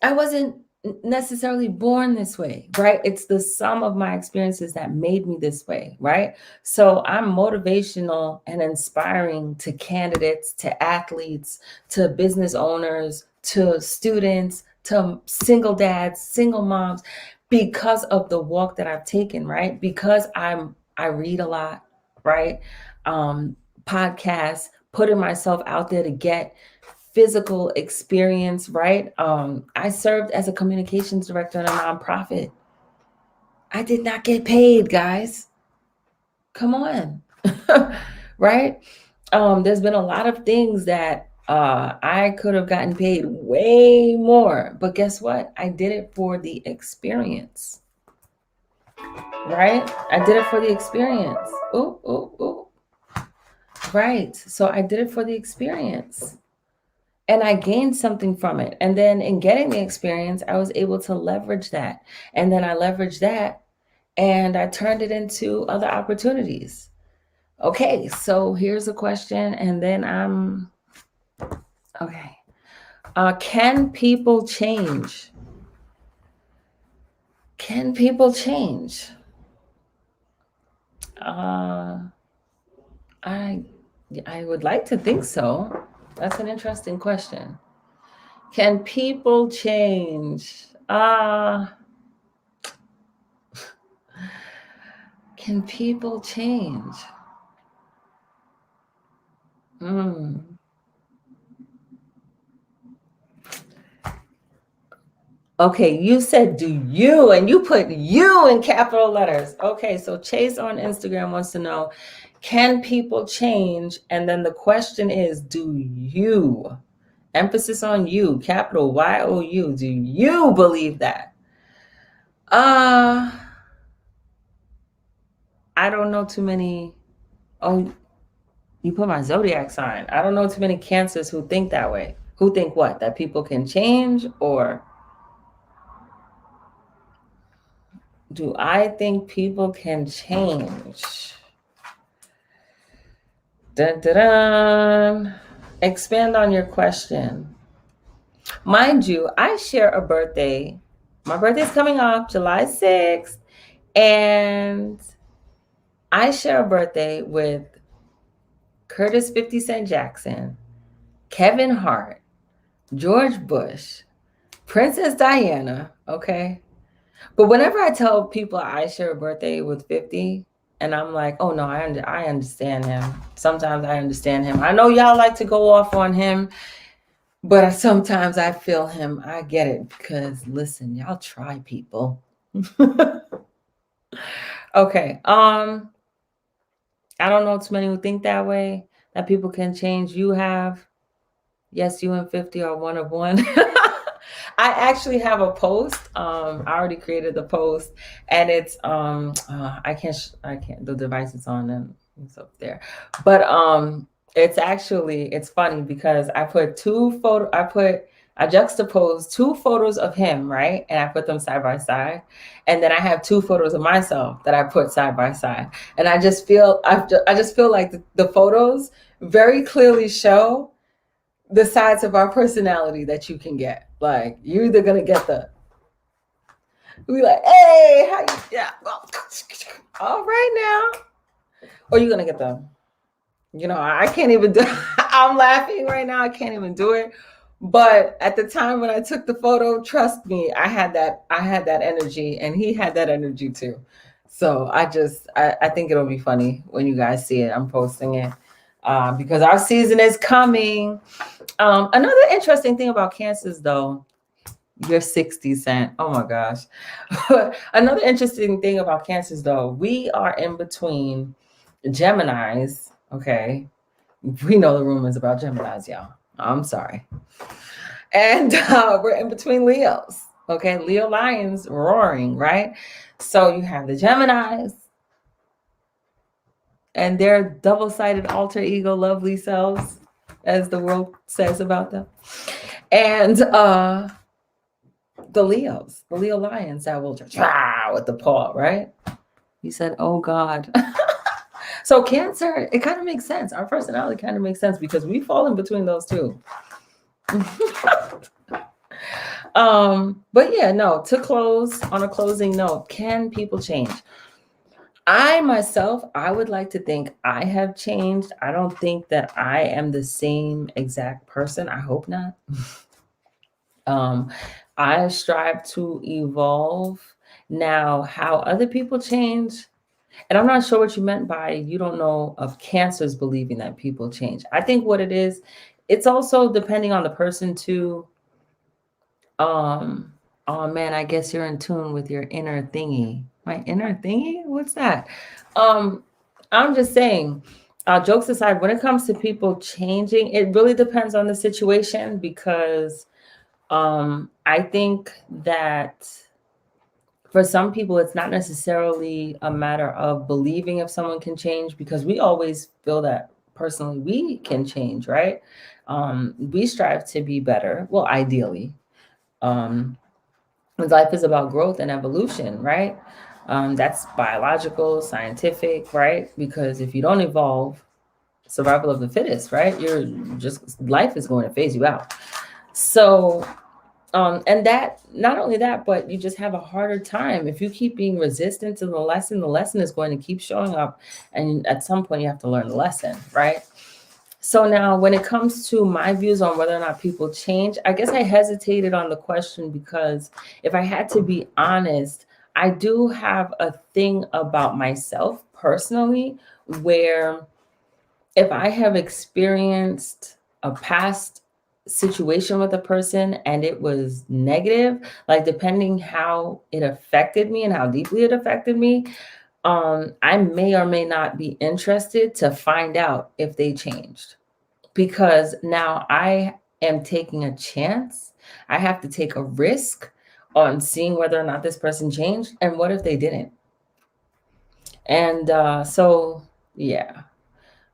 I wasn't necessarily born this way, right? It's the sum of my experiences that made me this way, right? So I'm motivational and inspiring to candidates, to athletes, to business owners, to students, to single dads, single moms, because of the walk that I've taken, right? Because I read a lot, right? Podcasts, putting myself out there to get physical experience, right? I served as a communications director in a nonprofit. I did not get paid, guys. Come on. Right? There's been a lot of things that I could have gotten paid way more. But guess what? I did it for the experience. Right? I did it for the experience. Ooh, ooh, ooh. Right. So I did it for the experience. And I gained something from it. And then in getting the experience, I was able to leverage that. And then I leveraged that and I turned it into other opportunities. Okay, so here's a question. And then okay. Can people change? Can people change? I would like to think so. That's an interesting question. Can people change? Can people change? Okay, you said do you, and you put you in capital letters. Okay, so Chase on Instagram wants to know, can people change? And then the question is, do you? Emphasis on you, capital Y-O-U. Do you believe that? I don't know too many. Oh, you put my zodiac sign. I don't know too many Cancers who think that way. Who think what? That people can change? Or do I think people can change? Dun, dun, dun. Expand on your question. Mind you, I share a birthday. My birthday's coming up July 6th. And I share a birthday with Curtis 50 Cent Jackson, Kevin Hart, George Bush, Princess Diana, okay? But whenever I tell people I share a birthday with 50, and I'm like, oh no, I understand him. Sometimes I understand him. I know y'all like to go off on him, but sometimes I feel him. I get it because listen, y'all try people. Okay. I don't know too many who think that way, that people can change. You have. Yes, you and 50 are one of one. I actually have a post. I already created the post, and it's I can't. The device is on and it's up there, but it's funny because I put I juxtaposed two photos of him, right? And I put them side by side. And then I have two photos of myself that I put side by side. And I just feel like the photos very clearly show the sides of our personality that you can get. Like you're either gonna get the be like, hey, how you yeah, all right now. Or you're gonna get the, I can't even do I'm laughing right now. I can't even do it. But at the time when I took the photo, trust me, I had that energy and he had that energy too. So I think it'll be funny when you guys see it. I'm posting it. Because our season is coming. Another interesting thing about cancers though, you're 60 cent. Oh my gosh. Another interesting thing about cancers though, we are in between Geminis, okay? We know the rumors about Geminis, y'all. I'm sorry. And we're in between Leos, okay? Leo lions roaring, right? So you have the Geminis and their double-sided alter ego lovely selves, as the world says about them. And the Leos, the Leo lions that will just with the paw, right? He said, oh God. So Cancer, it kind of makes sense. Our personality kind of makes sense because we fall in between those two. But yeah, no, to close on a closing note, can people change? I myself, I would like to think I have changed. I don't think that I am the same exact person. I hope not. I strive to evolve. Now, how other people change, and I'm not sure what you meant by you don't know of cancers believing that people change. I think what it is, it's also depending on the person too. Oh man, I guess you're in tune with your inner thingy. My inner thingy? What's that? Um, I'm just saying, jokes aside, when it comes to people changing, it really depends on the situation because I think that for some people, it's not necessarily a matter of believing if someone can change because we always feel that personally we can change, right? We strive to be better. Well, ideally. Um, life is about growth and evolution, right? That's biological, scientific, right? Because if you don't evolve, survival of the fittest, right? You're just life is going to phase you out. So and that not only that, but you just have a harder time if you keep being resistant to the lesson is going to keep showing up, and at some point you have to learn the lesson, right? So now when it comes to my views on whether or not people change, I guess I hesitated on the question because if I had to be honest, I do have a thing about myself personally where if I have experienced a past situation with a person and it was negative, like depending how it affected me and how deeply it affected me, I may or may not be interested to find out if they changed because now I am taking a chance. I have to take a risk on seeing whether or not this person changed and what if they didn't. And so, yeah.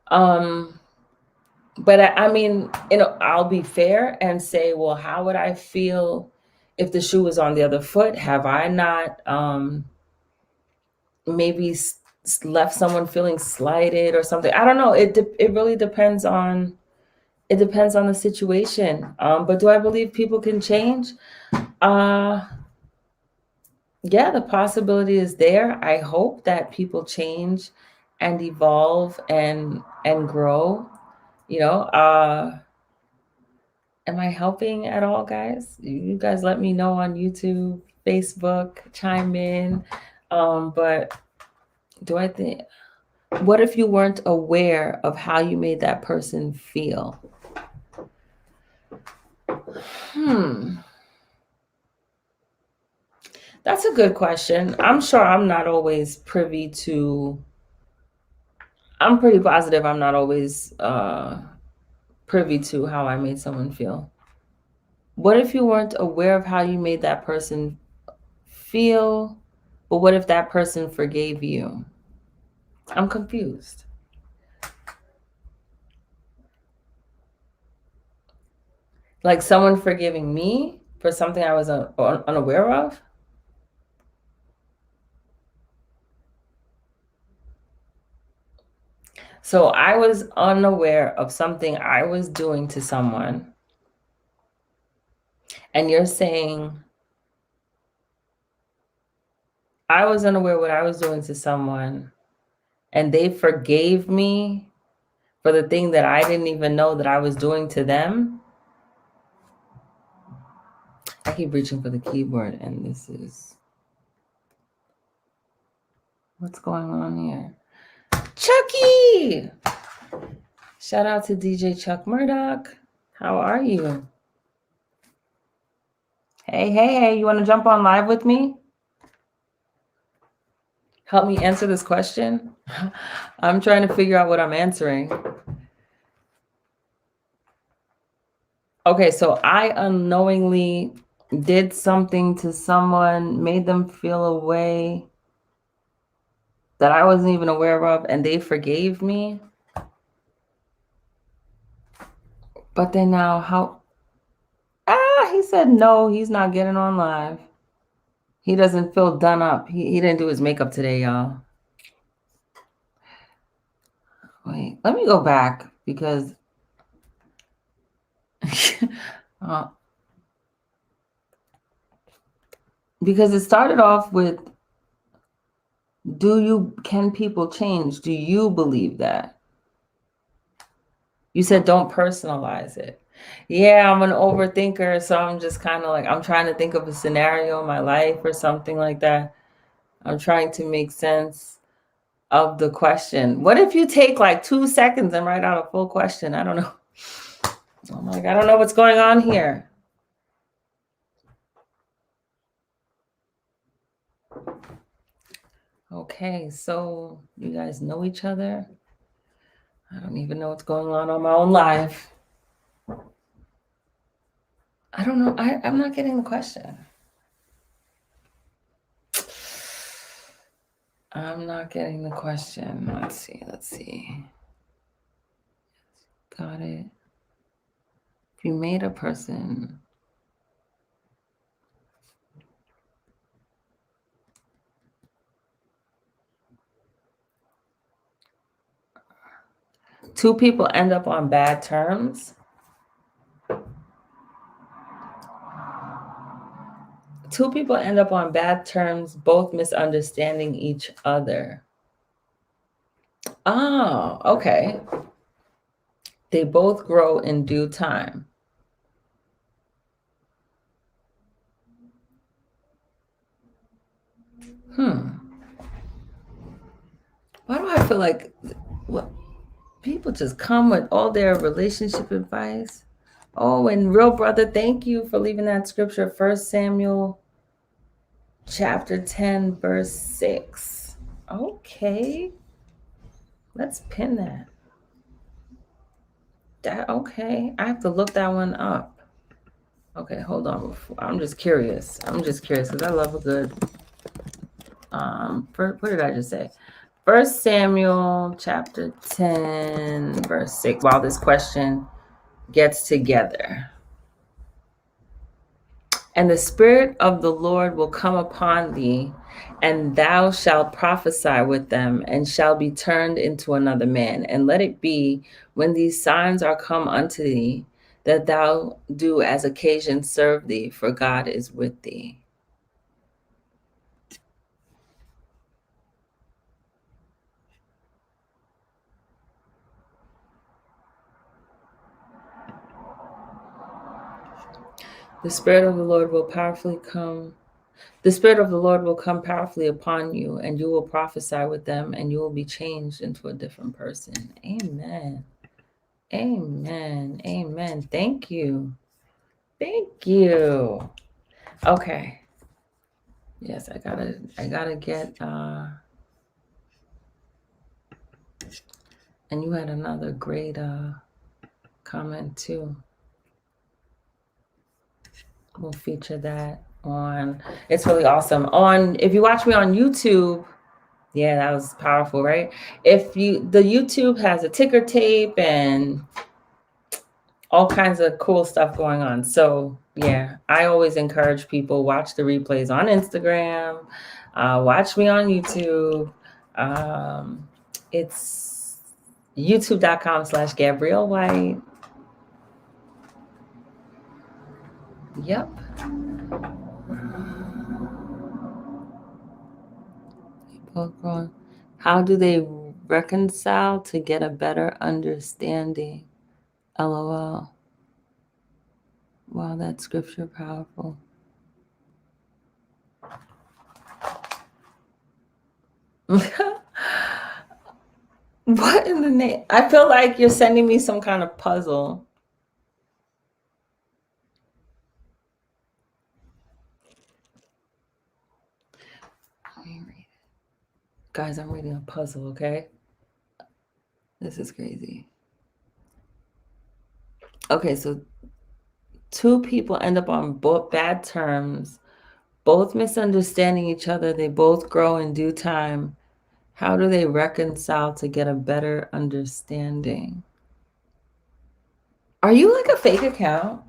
Um, but I mean, I'll be fair and say, well, how would I feel if the shoe was on the other foot? Have I not maybe left someone feeling slighted or something? I don't know. It really depends on the situation. But do I believe people can change? Uh, yeah, the possibility is there. I hope that people change and evolve and grow. You know, am I helping at all, guys? You guys let me know on YouTube, Facebook, chime in. But do I think, what if you weren't aware of how you made that person feel? That's a good question. I'm sure I'm not always privy to, I'm pretty positive I'm not always privy to how I made someone feel. What if you weren't aware of how you made that person feel? But what if that person forgave you? I'm confused. Like someone forgiving me for something I was unaware of? So I was unaware of something I was doing to someone. And you're saying I was unaware what I was doing to someone and they forgave me for the thing that I didn't even know that I was doing to them. I keep reaching for the keyboard and this is... What's going on here? Chucky! Shout out to DJ Chuck Murdoch. How are you? Hey, you want to jump on live with me? Help me answer this question. I'm trying to figure out what I'm answering. Okay, so I unknowingly did something to someone, made them feel a way that I wasn't even aware of, and they forgave me. But then now how... he said no, he's not getting on live. He doesn't feel done up. He didn't do his makeup today, y'all. Wait, let me go back because because it started off with, can people change? Do you believe that? You said don't personalize it. Yeah, I'm an overthinker, so I'm just kind of like, I'm trying to think of a scenario in my life or something like that. I'm trying to make sense of the question. What if you take like 2 seconds and write out a full question? I don't know. I'm like, I don't know what's going on here. Okay, so you guys know each other? I don't even know what's going on my own life. I don't know. I'm not getting the question. I'm not getting the question. Let's see. Got it. If you made a person... Two people end up on bad terms. Two people end up on bad terms, both misunderstanding each other. Oh, okay. They both grow in due time. Why do I feel like people just come with all their relationship advice? Oh, and real brother, thank you for leaving that scripture, 1 Samuel chapter 10, verse 6. Okay. Let's pin that. Okay. I have to look that one up. Okay, hold on. I'm just curious because I love a good... what did I just say? 1 Samuel chapter 10, verse 6, while this question gets together. And the Spirit of the Lord will come upon thee, and thou shalt prophesy with them, and shall be turned into another man. And let it be, when these signs are come unto thee, that thou do as occasion serve thee, for God is with thee. The Spirit of the Lord will come powerfully upon you, and you will prophesy with them, and you will be changed into a different person. Amen. Amen. Amen. Thank you. Okay. Yes, I gotta get and you had another great comment too. We'll feature that on... It's really awesome. If you watch me on YouTube, yeah, that was powerful, right? The YouTube has a ticker tape and all kinds of cool stuff going on. So yeah, I always encourage people, watch the replays on Instagram, watch me on YouTube. It's youtube.com/Gabrielle White. Yep. How do they reconcile to get a better understanding? LOL. Wow, that scripture powerful. What in the name? I feel like you're sending me some kind of puzzle. Let me read it. Guys, I'm reading a puzzle, okay? This is crazy. Okay, so two people end up on both bad terms, both misunderstanding each other. They both grow in due time. How do they reconcile to get a better understanding? Are you like a fake account?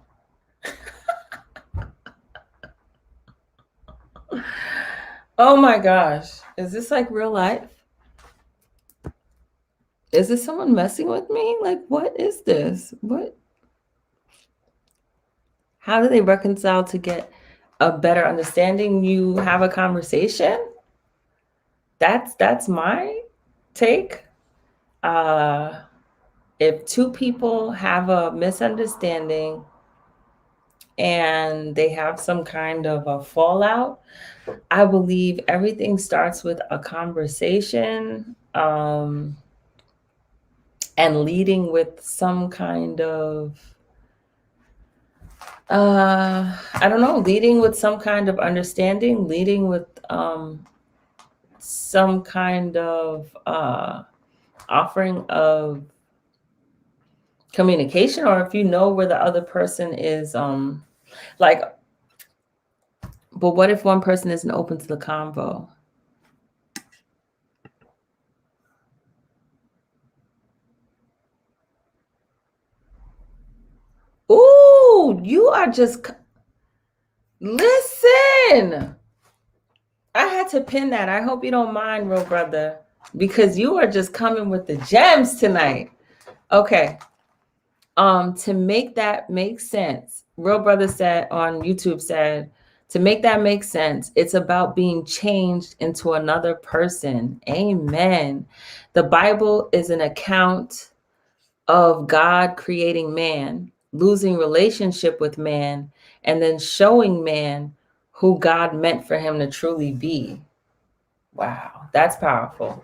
Oh my gosh. Is this like real life? Is this someone messing with me? Like, what is this? What? How do they reconcile to get a better understanding? You have a conversation? That's my take. If two people have a misunderstanding and they have some kind of a fallout, I believe everything starts with a conversation, and leading with some kind of I don't know, leading with some kind of understanding, leading with some kind of offering of communication, or if you know where the other person is, like, but what if one person isn't open to the convo? Ooh, you are just listen. I had to pin that. I hope you don't mind, real brother, because you are just coming with the gems tonight. Okay. To make that make sense, real brother said on YouTube said, to make that make sense, it's about being changed into another person. Amen. The Bible is an account of God creating man, losing relationship with man, and then showing man who God meant for him to truly be. Wow, that's powerful.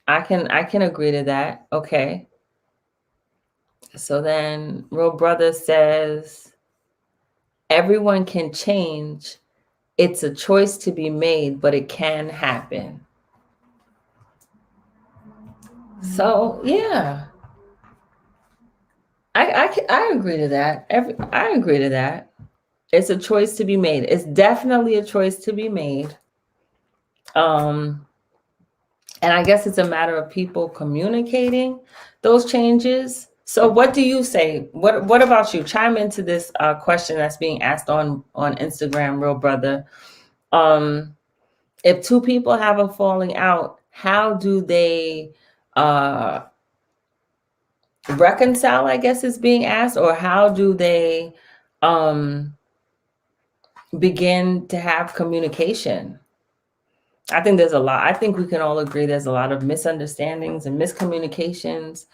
I can agree to that. Okay. So then real brother says everyone can change. It's a choice to be made, but it can happen. So yeah, I agree to that. I agree to that. It's a choice to be made. It's definitely a choice to be made. And I guess it's a matter of people communicating those changes. So what do you say? What about you? Chime into this question that's being asked on Instagram, real brother. If two people have a falling out, how do they reconcile, I guess is being asked, or how do they begin to have communication? I think there's a lot. I think we can all agree there's a lot of misunderstandings and miscommunications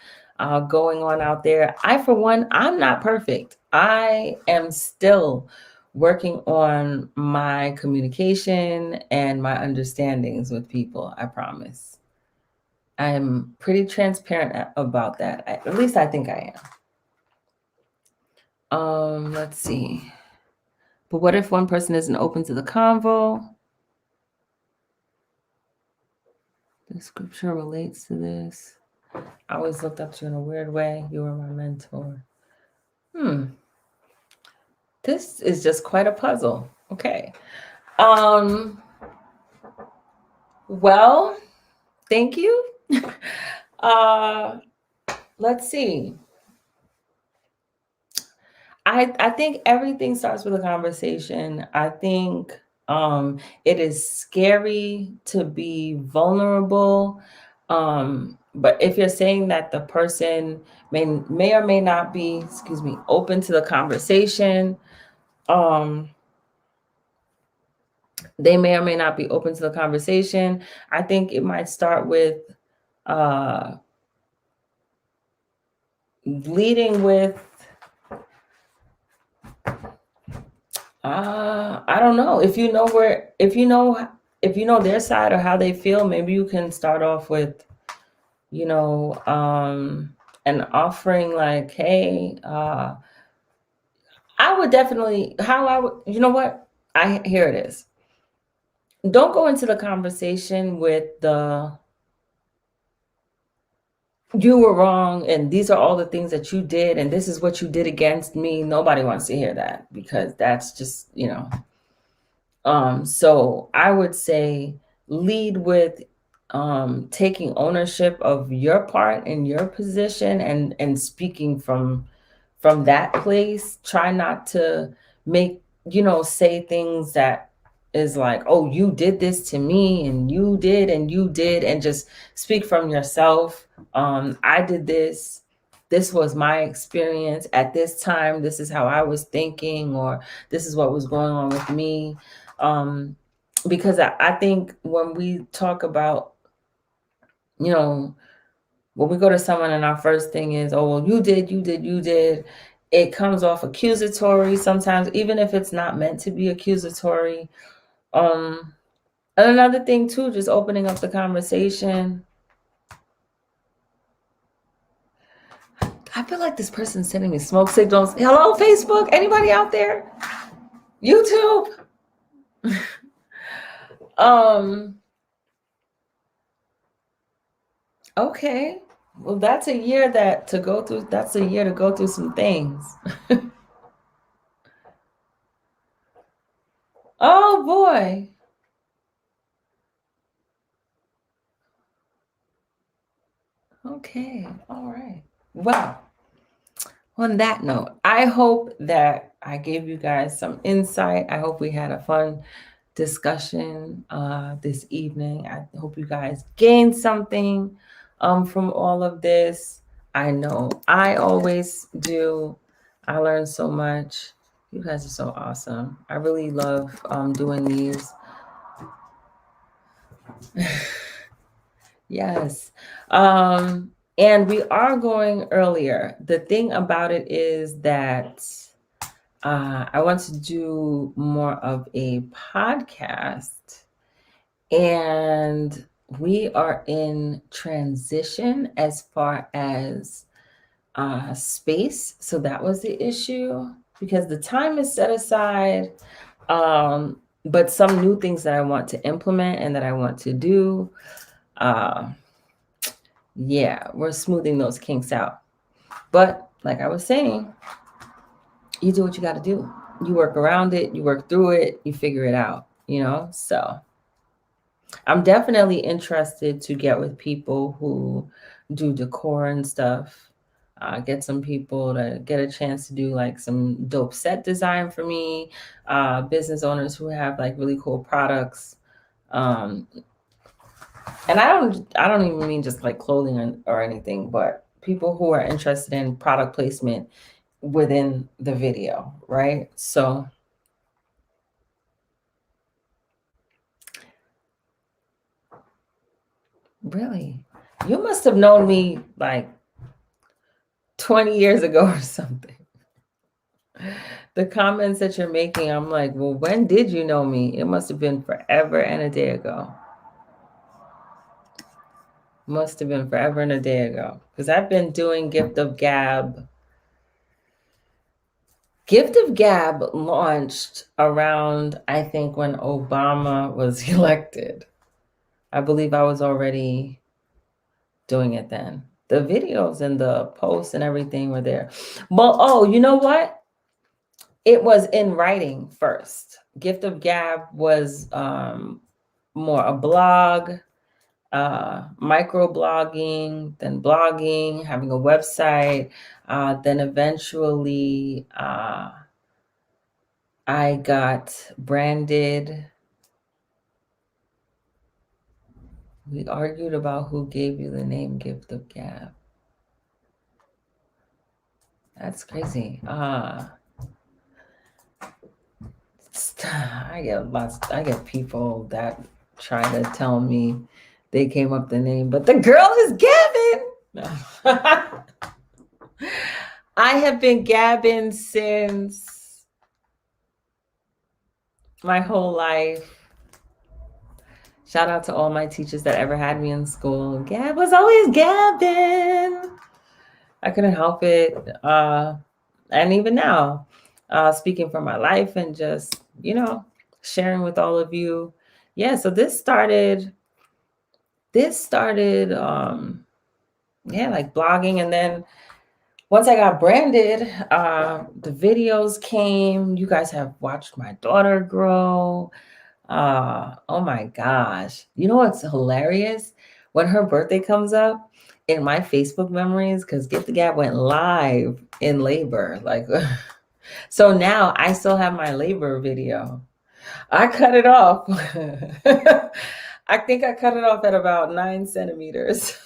going on out there. I, for one, I'm not perfect. I am still working on my communication and my understandings with people. I promise. I am pretty transparent about that. At least I think I am. Let's see. But what if one person isn't open to the convo? The scripture relates to this. I always looked up to you in a weird way. You were my mentor. This is just quite a puzzle. Okay. Well, thank you. Let's see. I think everything starts with a conversation. I think it is scary to be vulnerable. But if you're saying that the person may or may not be, excuse me, open to the conversation, um, they may or may not be open to the conversation. I think it might start with uh, leading with I don't know. If you know their side or how they feel, maybe you can start off with, you know, an offering like, hey, I would definitely, how I would, you know what? Here it is. Don't go into the conversation with the, you were wrong and these are all the things that you did and this is what you did against me. Nobody wants to hear that because that's just, so I would say lead with taking ownership of your part in your position and speaking from that place. Try not to make, say things that is like, oh, you did this to me and you did, and just speak from yourself. I did this. This was my experience at this time. This is how I was thinking, or this is what was going on with me. Because I think when we talk about, you know, when we go to someone and our first thing is, oh, well, you did, it comes off accusatory sometimes, even if it's not meant to be accusatory. And another thing too, just opening up the conversation. I feel like this person's sending me smoke signals. Hello, Facebook? Anybody out there? YouTube? Okay. Well, that's a year to go through some things. Oh boy. Okay. All right. Well, on that note, I hope that I gave you guys some insight. I hope we had a fun discussion this evening. I hope you guys gained something from all of this. I know I always do. I learned so much. You guys are so awesome. I really love doing these. Yes. And we are going earlier. The thing about it is that I want to do more of a podcast, and we are in transition as far as space. So that was the issue because the time is set aside, but some new things that I want to implement and that I want to do. Yeah, we're smoothing those kinks out. But like I was saying, you do what you got to do. You work around it, you work through it, you figure it out, So I'm definitely interested to get with people who do decor and stuff. Get some people to get a chance to do like some dope set design for me. Business owners who have like really cool products. And I don't even mean just like clothing or anything, but people who are interested in product placement within the video, right? So really, you must have known me like 20 years ago or something. The comments that you're making, I'm like, well, when did you know me? It must have been forever and a day ago. Must have been forever and a day ago. Because I've been doing Gift of Gab. Gift of Gab launched around, I think, when Obama was elected. I believe I was already doing it then. The videos and the posts and everything were there. Well, oh, you know what? It was in writing first. Gift of Gab was more a blog. microblogging, then blogging, having a website, then eventually I got branded. We argued about who gave you the name Gift of Gab. That's crazy. I get people that try to tell me they came up the name, but the girl is Gavin. No. I have been Gavin since my whole life. Shout out to all my teachers that ever had me in school. Gab was always Gavin. I couldn't help it. And even now, speaking from my life and just, sharing with all of you. Yeah, so this started like blogging, and then once I got branded, the videos came. You guys have watched my daughter grow. Oh my gosh. You know what's hilarious? When her birthday comes up, in my Facebook memories, because Get the Gab went live in labor. Like, so now I still have my labor video. I cut it off. I think I cut it off at about 9 centimeters.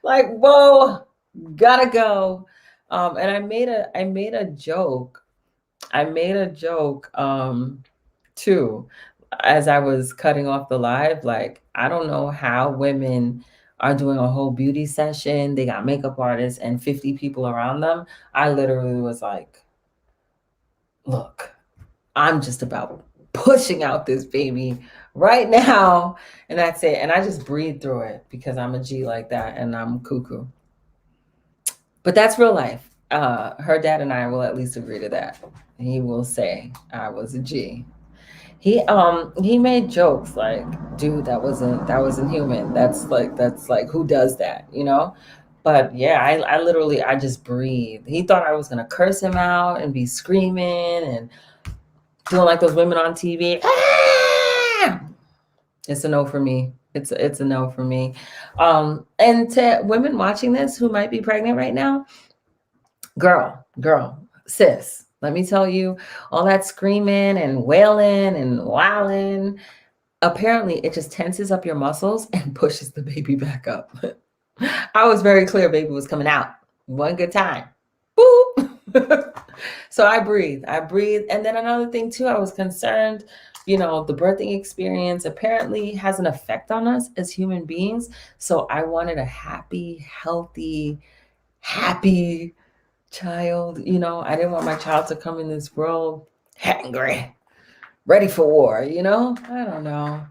Like, whoa, gotta go. And I made a joke. Too, as I was cutting off the live. Like, I don't know how women are doing a whole beauty session. They got makeup artists and 50 people around them. I literally was like, look, I'm just about pushing out this baby right now. And that's it. And I just breathe through it because I'm a G like that and I'm cuckoo. But that's real life. Her dad and I will at least agree to that. He will say I was a G. He made jokes like, dude, that wasn't human. That's like who does that, But yeah, I literally I just breathe. He thought I was gonna curse him out and be screaming and doing like those women on TV. Ah! It's a no for me. It's a no for me. And to women watching this who might be pregnant right now, girl, sis, let me tell you, all that screaming and wailing and wailing, apparently it just tenses up your muscles and pushes the baby back up. I was very clear baby was coming out. One good time. Boop. So I breathe. And then another thing too, I was concerned, the birthing experience apparently has an effect on us as human beings. So I wanted a happy, healthy, happy child. I didn't want my child to come in this world hangry, ready for war, I don't know.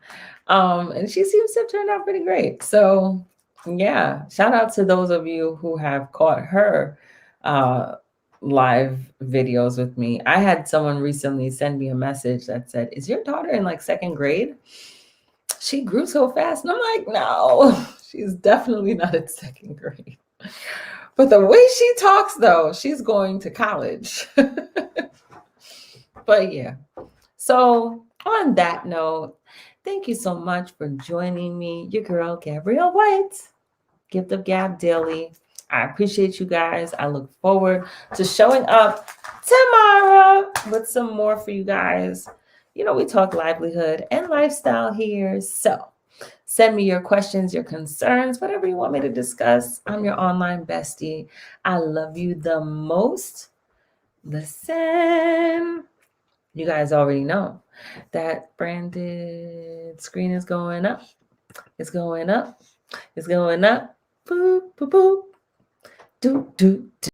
And she seems to have turned out pretty great. So yeah, shout out to those of you who have caught her live videos with me. I had someone recently send me a message that said, is your daughter in like second grade? She grew so fast. And I'm like, no, she's definitely not in second grade. But the way she talks, though, she's going to college. But yeah. So on that note, thank you so much for joining me. Your girl, Gabrielle White, Gift of Gab Daily. I appreciate you guys. I look forward to showing up tomorrow with some more for you guys. We talk livelihood and lifestyle here. So send me your questions, your concerns, whatever you want me to discuss. I'm your online bestie. I love you the most. Listen, you guys already know that branded screen is going up. It's going up. It's going up. Boop, boop, boop. Do, do, do.